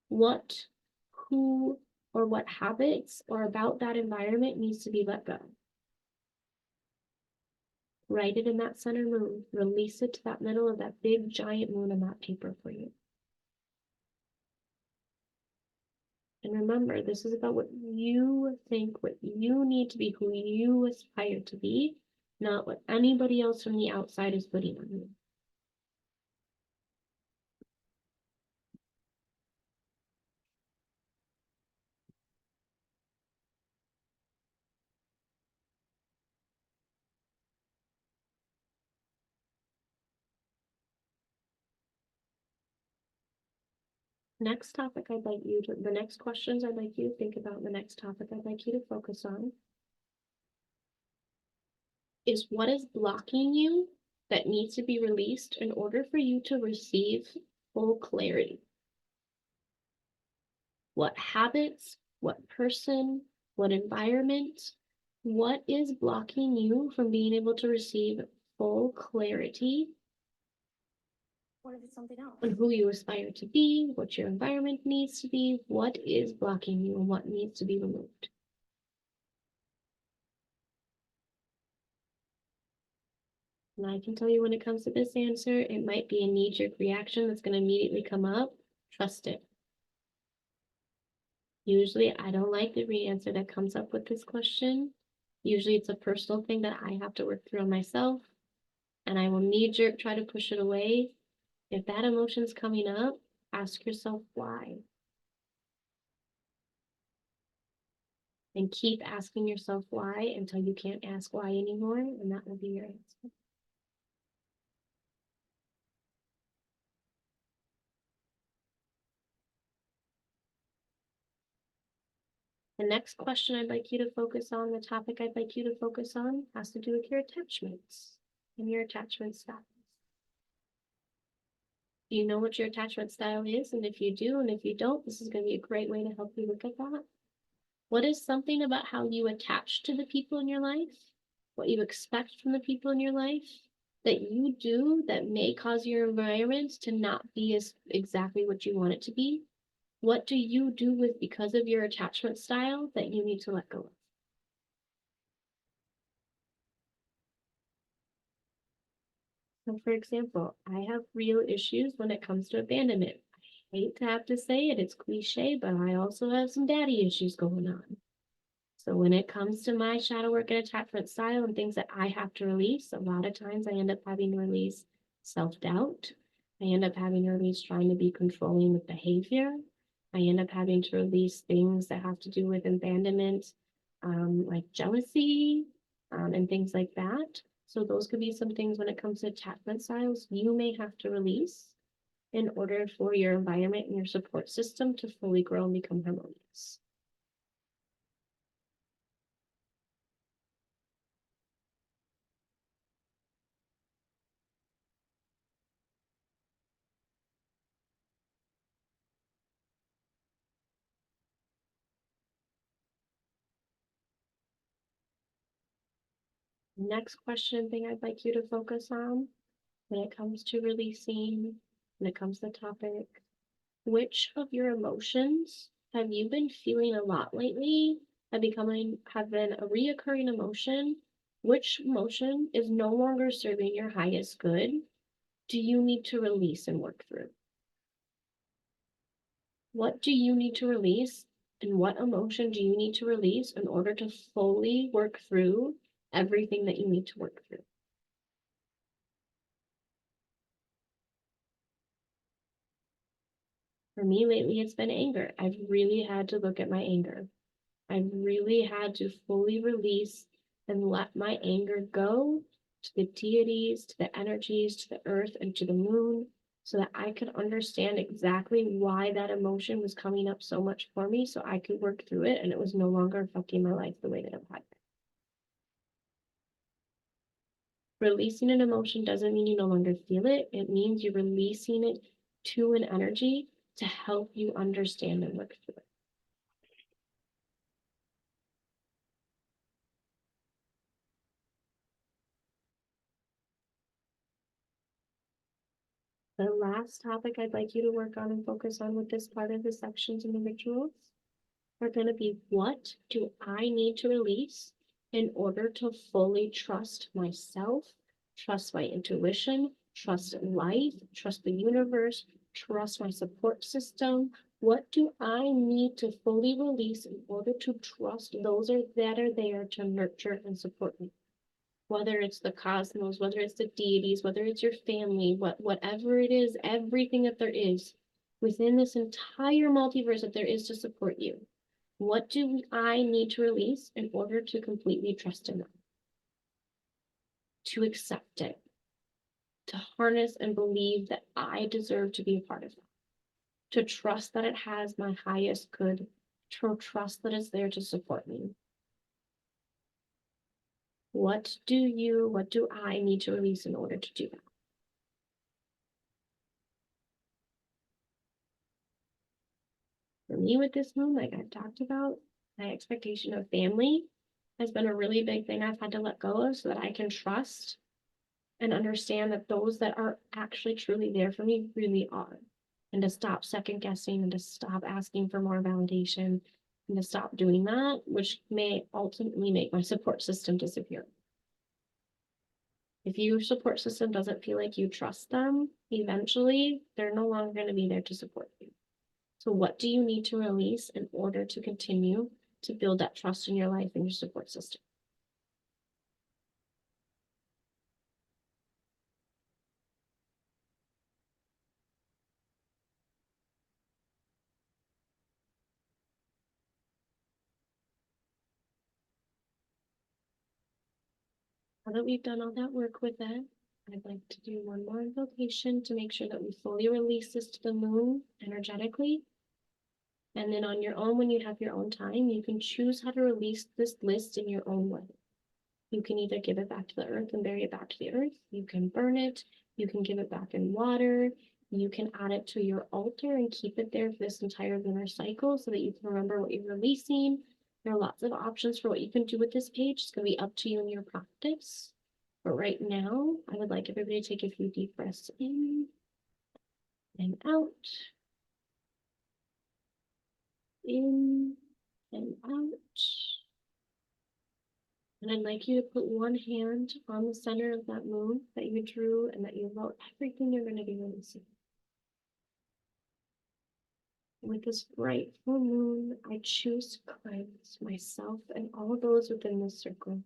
what, who, or what habits or about that environment needs to be let go? Write it in that center moon. Release it to that middle of that big giant moon on that paper for you. And remember, this is about what you think, what you need to be, who you aspire to be, not what anybody else from the outside is putting on you. Next topic I'd like you to, the next questions I'd like you to think about, the next topic I'd like you to focus on is what is blocking you that needs to be released in order for you to receive full clarity. What habits, what person, what environment, what is blocking you from being able to receive full clarity Or is it something else? on who you aspire to be, what your environment needs to be, what is blocking you and what needs to be removed. And I can tell you when it comes to this answer, it might be a knee-jerk reaction that's going to immediately come up. Trust it. Usually I don't like the answer that comes up with this question. Usually it's a personal thing that I have to work through on myself, and I will knee-jerk try to push it away. If that emotion's coming up, ask yourself why. And keep asking yourself why until you can't ask why anymore, and that will be your answer. The next question I'd like you to focus on, the topic I'd like you to focus on, has to do with your attachments and your attachment styles. Do you know what your attachment style is? And if you do, and if you don't, this is going to be a great way to help you look at that. What is something about how you attach to the people in your life, what you expect from the people in your life, that you do that may cause your environment to not be as exactly what you want it to be? What do you do with because of your attachment style that you need to let go of? So for example, I have real issues when it comes to abandonment. I hate to have to say it, it's cliche, but I also have some daddy issues going on. So when it comes to my shadow work and attachment style and things that I have to release, a lot of times I end up having to release self-doubt. I end up having to release trying to be controlling with behavior. I end up having to release things that have to do with abandonment, like jealousy, and things like that. So those could be some things when it comes to attachment styles you may have to release in order for your environment and your support system to fully grow and become harmonious. Next question thing I'd like you to focus on when it comes to releasing, when it comes to the topic, which of your emotions have you been feeling a lot lately, have been a reoccurring emotion? Which emotion is no longer serving your highest good? Do you need to release and work through? What do you need to release, and what emotion do you need to release in order to fully work through everything that you need to work through? For me lately, it's been anger. I've really had to look at my anger. I've really had to fully release and let my anger go to the deities, to the energies, to the earth, and to the moon, so that I could understand exactly why that emotion was coming up so much for me, so I could work through it and it was no longer affecting my life the way that it had. Releasing an emotion doesn't mean you no longer feel it. It means you're releasing it to an energy to help you understand and work through it. The last topic I'd like you to work on and focus on with this part of the sections and the rituals are going to be, what do I need to release in order to fully trust myself, trust my intuition, trust life, trust the universe, trust my support system? What do I need to fully release in order to trust those that are there to nurture and support me? Whether it's the cosmos, whether it's the deities, whether it's your family, whatever it is, everything that there is within this entire multiverse that there is to support you. What do I need to release in order to completely trust in them? To accept it, to harness and believe that I deserve to be a part of that. to trust that it has my highest good, to trust that it's there to support me. What do I need to release in order to do that? For me with this moon, like I've talked about, my expectation of family has been a really big thing I've had to let go of so that I can trust and understand that those that are actually truly there for me really are. And to stop second guessing and to stop asking for more validation and to stop doing that, which may ultimately make my support system disappear. If your support system doesn't feel like you trust them, eventually they're no longer going to be there to support you. So what do you need to release in order to continue to build that trust in your life and your support system? Now that we've done all that work with that, I'd like to do one more invocation to make sure that we fully release this to the moon energetically. And then on your own, when you have your own time, you can choose how to release this list in your own way. You can either give it back to the earth and bury it back to the earth. You can burn it. You can give it back in water. You can add it to your altar and keep it there for this entire lunar cycle so that you can remember what you're releasing. There are lots of options for what you can do with this page. It's going to be up to you and your practice. But right now, I would like everybody to take a few deep breaths in and out. In and out. And I'd like you to put one hand on the center of that moon that you drew and that you wrote everything you're going to be releasing. With this bright full moon, I choose to cleanse myself and all those within this circle.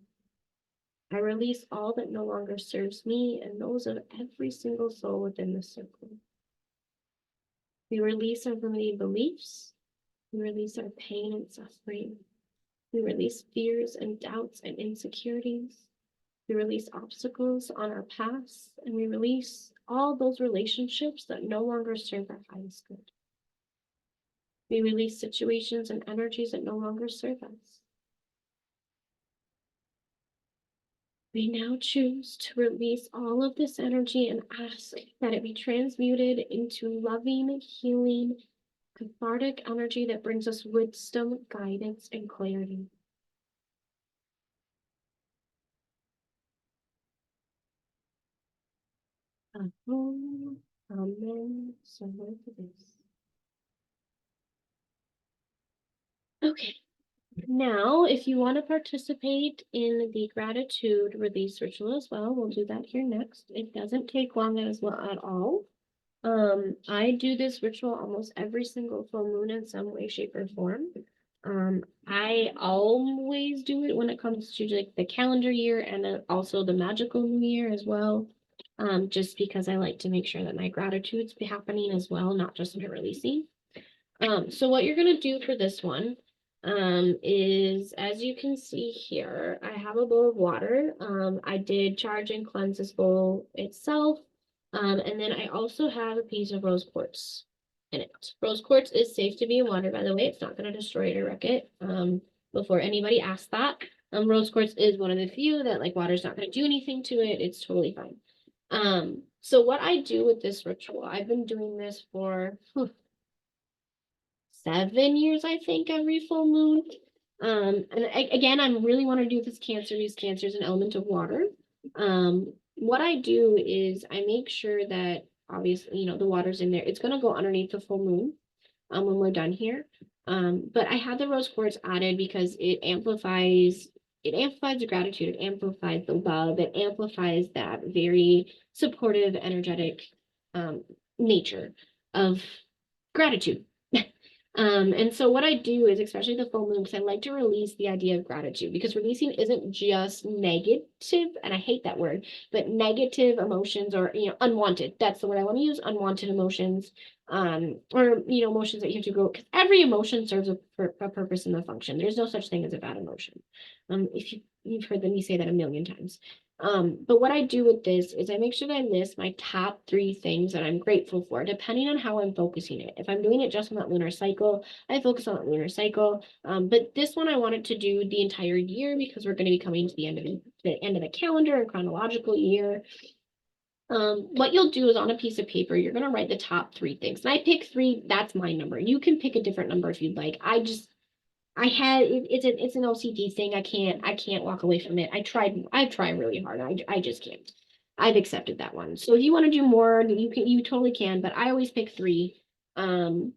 I release all that no longer serves me and those of every single soul within this circle. We release our limiting beliefs. We release our pain and suffering. We release fears and doubts and insecurities. We release obstacles on our paths, and we release all those relationships that no longer serve our highest good. We release situations and energies that no longer serve us. We now choose to release all of this energy and ask that it be transmuted into loving, healing, cathartic energy that brings us wisdom, guidance, and clarity. Amen. So much for this. Okay. Now, if you want to participate in the gratitude release ritual as well, we'll do that here next. It doesn't take long as well at all. I do this ritual almost every single full moon in some way, shape, or form. I always do it when it comes to like the calendar year and also the magical new year as well. Just because I like to make sure that my gratitude's be happening as well, not just my releasing. So what you're gonna do for this one is, as you can see here, I have a bowl of water. I did charge and cleanse this bowl itself. And then I also have a piece of rose quartz in it. Rose quartz is safe to be in water, by the way. It's not going to destroy it or wreck it. Before anybody asks that, rose quartz is one of the few that like water's not going to do anything to it. It's totally fine. So what I do with this ritual, I've been doing this for 7 years, I think, every full moon. Again, I really want to do this Cancer because Cancer is an element of water. What I do is I make sure that obviously, you know, the water's in there. It's going to go underneath the full moon when we're done here. But I had the rose quartz added because it amplifies the gratitude, it amplifies the love, it amplifies that very supportive, energetic nature of gratitude. And so what I do is, especially the full moon, because I like to release the idea of gratitude, because releasing isn't just negative, and I hate that word, but negative emotions or, you know, unwanted. That's the word I want to use, unwanted emotions, or, you know, emotions that you have to go, because every emotion serves a purpose and a function. There's no such thing as a bad emotion. If you've heard me say that a million times. But what I do with this is I make sure that I list my top 3 things that I'm grateful for, depending on how I'm focusing it. If I'm doing it just on that lunar cycle, I focus on that lunar cycle. But this one I wanted to do the entire year because we're going to be coming to the end of the calendar and chronological year. What you'll do is on a piece of paper, you're going to write the top 3 things. And I pick 3, that's my number. You can pick a different number if you'd like. It's an OCD thing. I can't walk away from it. I tried really hard. I just can't. I've accepted that one. So if you want to do more, you totally can, but I always pick 3. And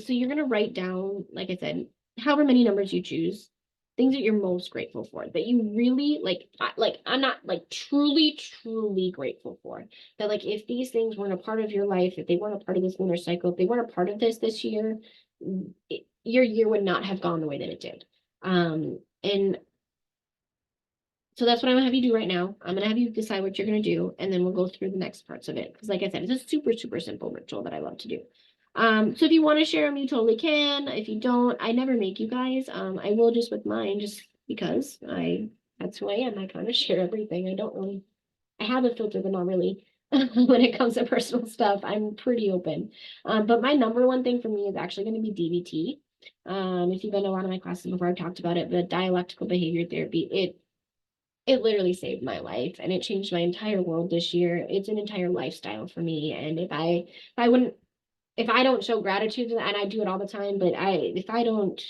so you're gonna write down, like I said, however many numbers you choose, things that you're most grateful for, that you really like I'm not like truly grateful for. That like if these things weren't a part of your life, if they weren't a part of this lunar cycle, if they weren't a part of this year, your year would not have gone the way that it did. And so that's what I'm gonna have you do right now. I'm gonna have you decide what you're gonna do, and then we'll go through the next parts of it. Because like I said, it's a super simple ritual that I love to do. So if you want to share them, you totally can. If you don't, I never make you guys. I will just with mine, just because that's who I am. I kind of share everything. I have a filter, but not really. When it comes to personal stuff, I'm pretty open. But my number one thing for me is actually going to be DBT. If you've been to a lot of my classes before, I've talked about it, but dialectical behavior therapy, it literally saved my life and it changed my entire world this year. It's an entire lifestyle for me. And if I don't show gratitude, and I do it all the time, but if I don't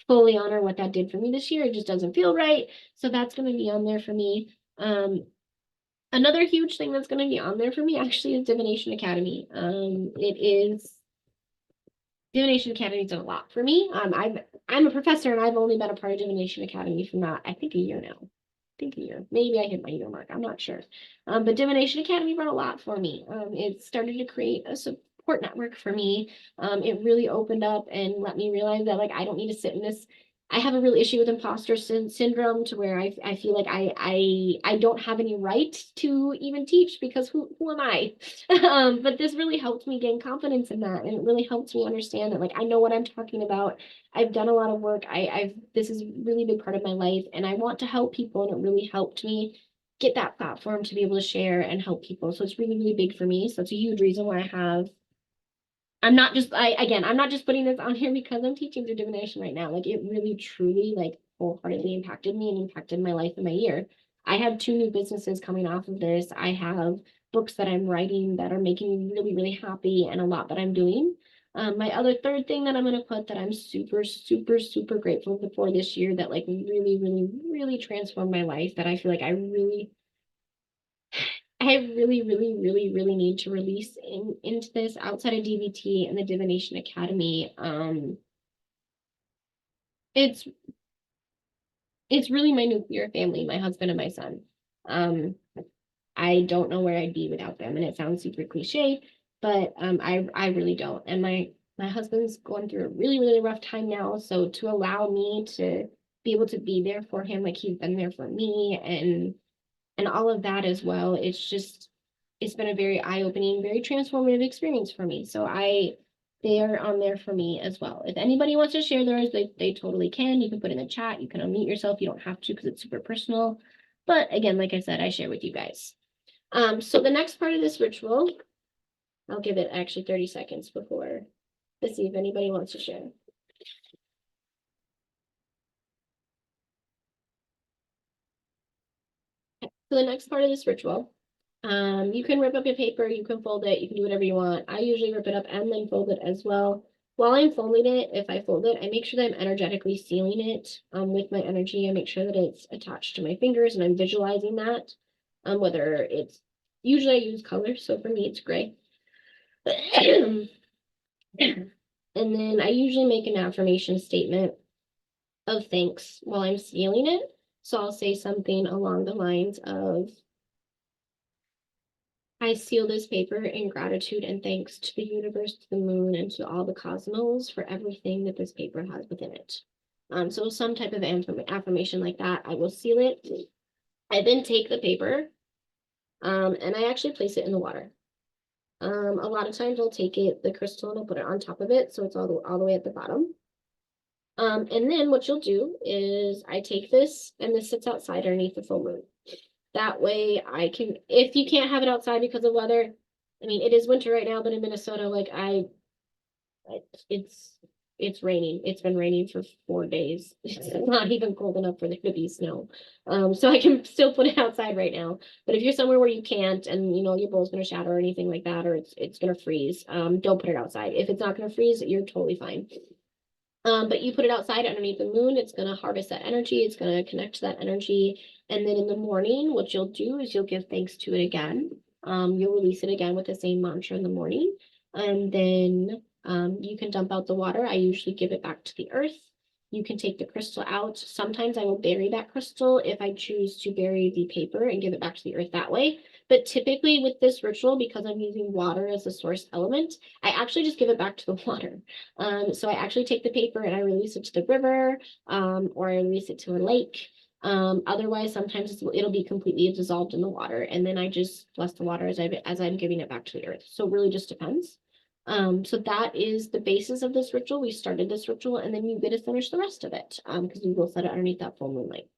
fully honor what that did for me this year, it just doesn't feel right. So that's going to be on there for me. Another huge thing that's going to be on there for me actually is Divination Academy. Divination Academy's done a lot for me. I'm a professor and I've only been a part of Divination Academy for not, I think, a year now. A year. Maybe I hit my year mark. I'm not sure. But Divination Academy brought a lot for me. It started to create a support network for me. It really opened up and let me realize that like I don't need to sit in this. I have a real issue with imposter syndrome to where I feel like I don't have any right to even teach because who am I? But this really helped me gain confidence in that, and it really helped me understand that like I know what I'm talking about. I've done a lot of work. This is a really big part of my life, and I want to help people, and it really helped me get that platform to be able to share and help people. So it's really big for me. So it's a huge reason why I'm not just I'm not just putting this on here because I'm teaching through divination right now. Like it really truly like wholeheartedly impacted me and impacted my life and my year. I have 2 new businesses coming off of this. I have books that I'm writing that are making me really happy, and a lot that I'm doing. My other third thing that I'm going to put that I'm super grateful for this year that like really transformed my life, that I feel like I really need to release into this outside of DBT and the Divination Academy. It's really my nuclear family, my husband and my son. Um, I don't know where I'd be without them, and it sounds super cliche, but I really don't. And my husband's going through a really rough time now, so to allow me to be able to be there for him, like he's been there for me, and all of that as well, it's been a very eye-opening, very transformative experience for me. So they are on there for me as well. If anybody wants to share theirs, they totally can. You can put in the chat, you can unmute yourself. You don't have to because it's super personal. But again, like I said, I share with you guys. So the next part of this ritual, I'll give it actually 30 seconds before to see if anybody wants to share. So the next part of this ritual, you can rip up your paper, you can fold it, you can do whatever you want. I usually rip it up and then fold it as well. While I'm folding it, if I fold it, I make sure that I'm energetically sealing it with my energy. I make sure that it's attached to my fingers and I'm visualizing that. Whether it's, usually I use color, so for me it's gray. And then I usually make an affirmation statement of thanks while I'm sealing it. So I'll say something along the lines of, I seal this paper in gratitude and thanks to the universe, to the moon, and to all the cosmos for everything that this paper has within it. So some type of affirmation like that, I will seal it. I then take the paper, and I actually place it in the water. A lot of times I'll take the crystal, and I'll put it on top of it, so it's all the way at the bottom. And then what you'll do is I take this, and this sits outside underneath the full moon. That way I can, if you can't have it outside because of weather, I mean, it is winter right now, but in Minnesota, like it's it's raining. It's been raining for 4 days. It's not even cold enough for there to be snow. So I can still put it outside right now. But if you're somewhere where you can't, and you know your bowl's gonna shatter or anything like that, or it's gonna freeze, don't put it outside. If it's not gonna freeze, you're totally fine. But you put it outside underneath the moon, it's gonna harvest that energy, it's gonna connect to that energy. And then in the morning, what you'll do is you'll give thanks to it again. You'll release it again with the same mantra in the morning. And then you can dump out the water. I usually give it back to the earth. You can take the crystal out. Sometimes I will bury that crystal if I choose to bury the paper and give it back to the earth that way. But typically with this ritual, because I'm using water as the source element, I actually just give it back to the water. So I actually take the paper and I release it to the river, or I release it to a lake. Otherwise, sometimes it'll be completely dissolved in the water, and then I just bless the water as I'm giving it back to the earth. So it really just depends. So that is the basis of this ritual. We started this ritual, and then you get to finish the rest of it, because we will set it underneath that full moonlight.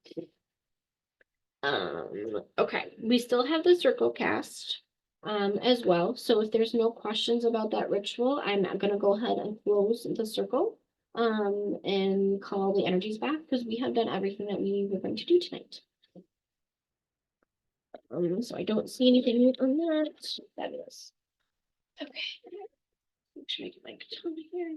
Okay, we still have the circle cast as well. So if there's no questions about that ritual, I'm gonna go ahead and close the circle and call the energies back because we have done everything that we were going to do tonight. So I don't see anything on that. Fabulous. Okay. Make sure I get my katana here.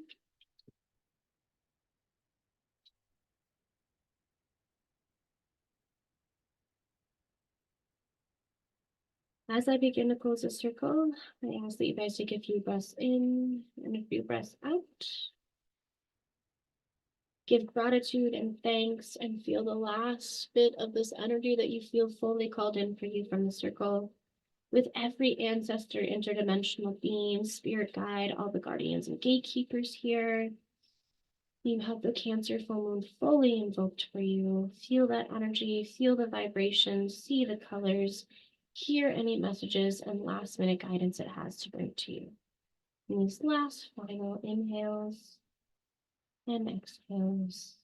As I begin to close the circle, I ask that you guys take a few breaths in and a few breaths out. Give gratitude and thanks and feel the last bit of this energy that you feel fully called in for you from the circle. With every ancestor, interdimensional being, spirit guide, all the guardians and gatekeepers here. You have the Cancer full moon fully invoked for you. Feel that energy, feel the vibrations, see the colors, hear any messages and last minute guidance it has to bring to you. In these last final inhales and exhales.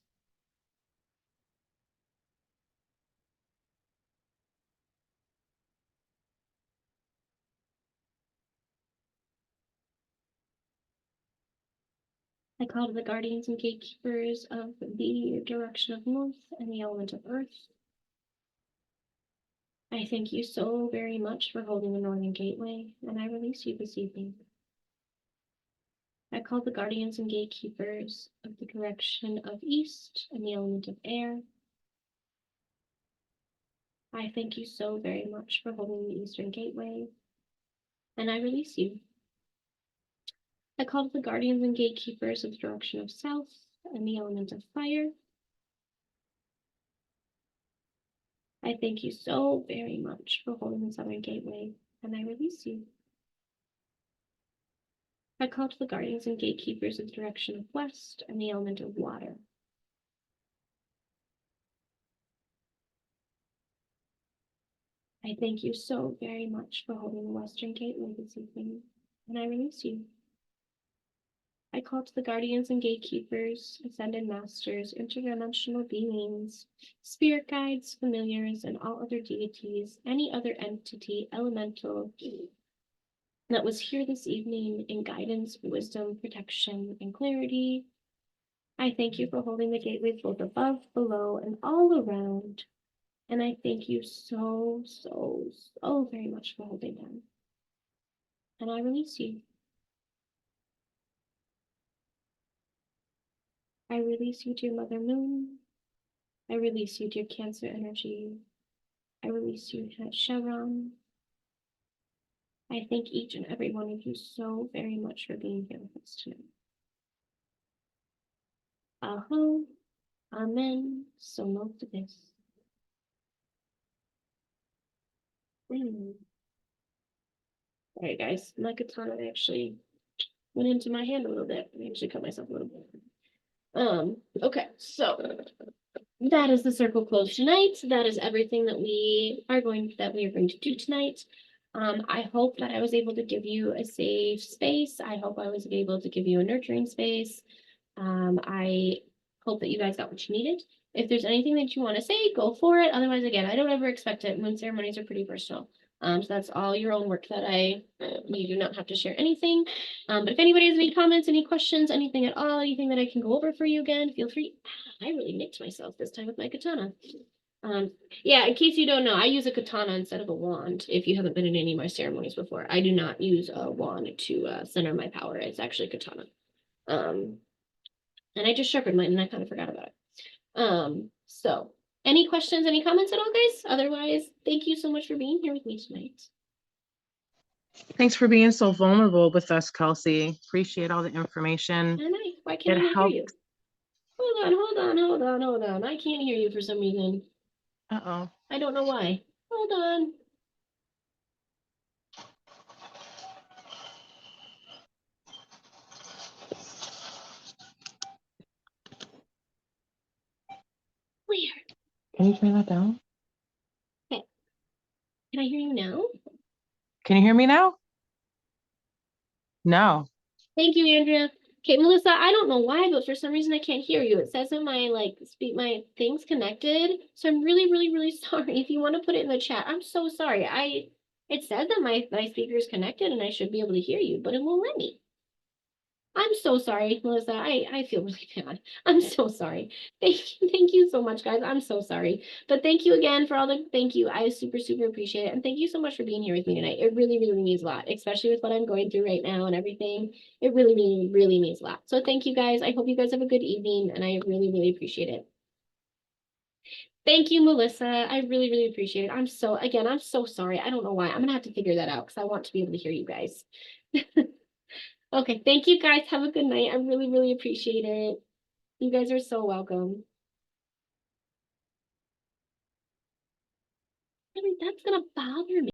I call to the guardians and gatekeepers of the direction of north and the element of earth. I thank you so very much for holding the northern gateway, and I release you this evening. I call the guardians and gatekeepers of the direction of east and the element of air. I thank you so very much for holding the eastern gateway, and I release you. I call the guardians and gatekeepers of the direction of south and the element of fire. I thank you so very much for holding the southern gateway, and I release you. I call to the guardians and gatekeepers of the direction of west and the element of water. I thank you so very much for holding the western gateway this evening, and I release you. I call to the guardians and gatekeepers, ascended masters, interdimensional beings, spirit guides, familiars, and all other deities, any other entity, elemental, that was here this evening in guidance, wisdom, protection, and clarity. I thank you for holding the gateways both above, below, and all around. And I thank you so, so, so very much for holding them. And I release you. I release you, dear Mother Moon. I release you, dear Cancer energy. I release you, Sharon. I thank each and every one of you so very much for being here with us tonight. Aho, amen, so no to this. All right, guys, my katana actually went into my hand a little bit. I actually cut myself a little bit. Okay, so that is the circle closed tonight. That is everything that we are going to do tonight. I hope that I was able to give you a safe space. I hope I was able to give you a nurturing space. I hope that you guys got what you needed. If there's anything that you want to say, go for it. Otherwise, again, I don't ever expect it. Moon ceremonies are pretty personal. So that's all your own work that you do not have to share anything. But if anybody has any comments, any questions, anything at all, anything that I can go over for you again, feel free. I really nicked myself this time with my katana. Yeah, in case you don't know, I use a katana instead of a wand. If you haven't been in any of my ceremonies before, I do not use a wand to center my power. It's actually katana. And I just sharpened mine and I kind of forgot about it. So any questions, any comments at all, guys? Otherwise, thank you so much for being here with me tonight. Thanks for being so vulnerable with us, Kelsey. Appreciate all the information. Why can't I not hear you? Hold on. I can't hear you for some reason. Uh-oh. I don't know why. Hold on. Weird. Can you turn that down? Okay. Can I hear you now? Can you hear me now? No. Thank you, Andrea. Okay, Melissa, I don't know why, but for some reason I can't hear you. It says that my my thing's connected. So I'm really sorry. If you want to put it in the chat, I'm so sorry. It says that my speaker is connected and I should be able to hear you, but it won't let me. I'm so sorry, Melissa. I feel really bad. I'm so sorry. Thank you so much, guys. I'm so sorry. But thank you again for all the thank you. I super appreciate it. And thank you so much for being here with me tonight. It really means a lot, especially with what I'm going through right now and everything. It really means a lot. So thank you guys. I hope you guys have a good evening and I really appreciate it. Thank you, Melissa. I really appreciate it. I'm so sorry. I don't know why. I'm gonna have to figure that out because I want to be able to hear you guys. Okay, thank you guys. Have a good night. I really appreciate it. You guys are so welcome. I mean, that's gonna bother me.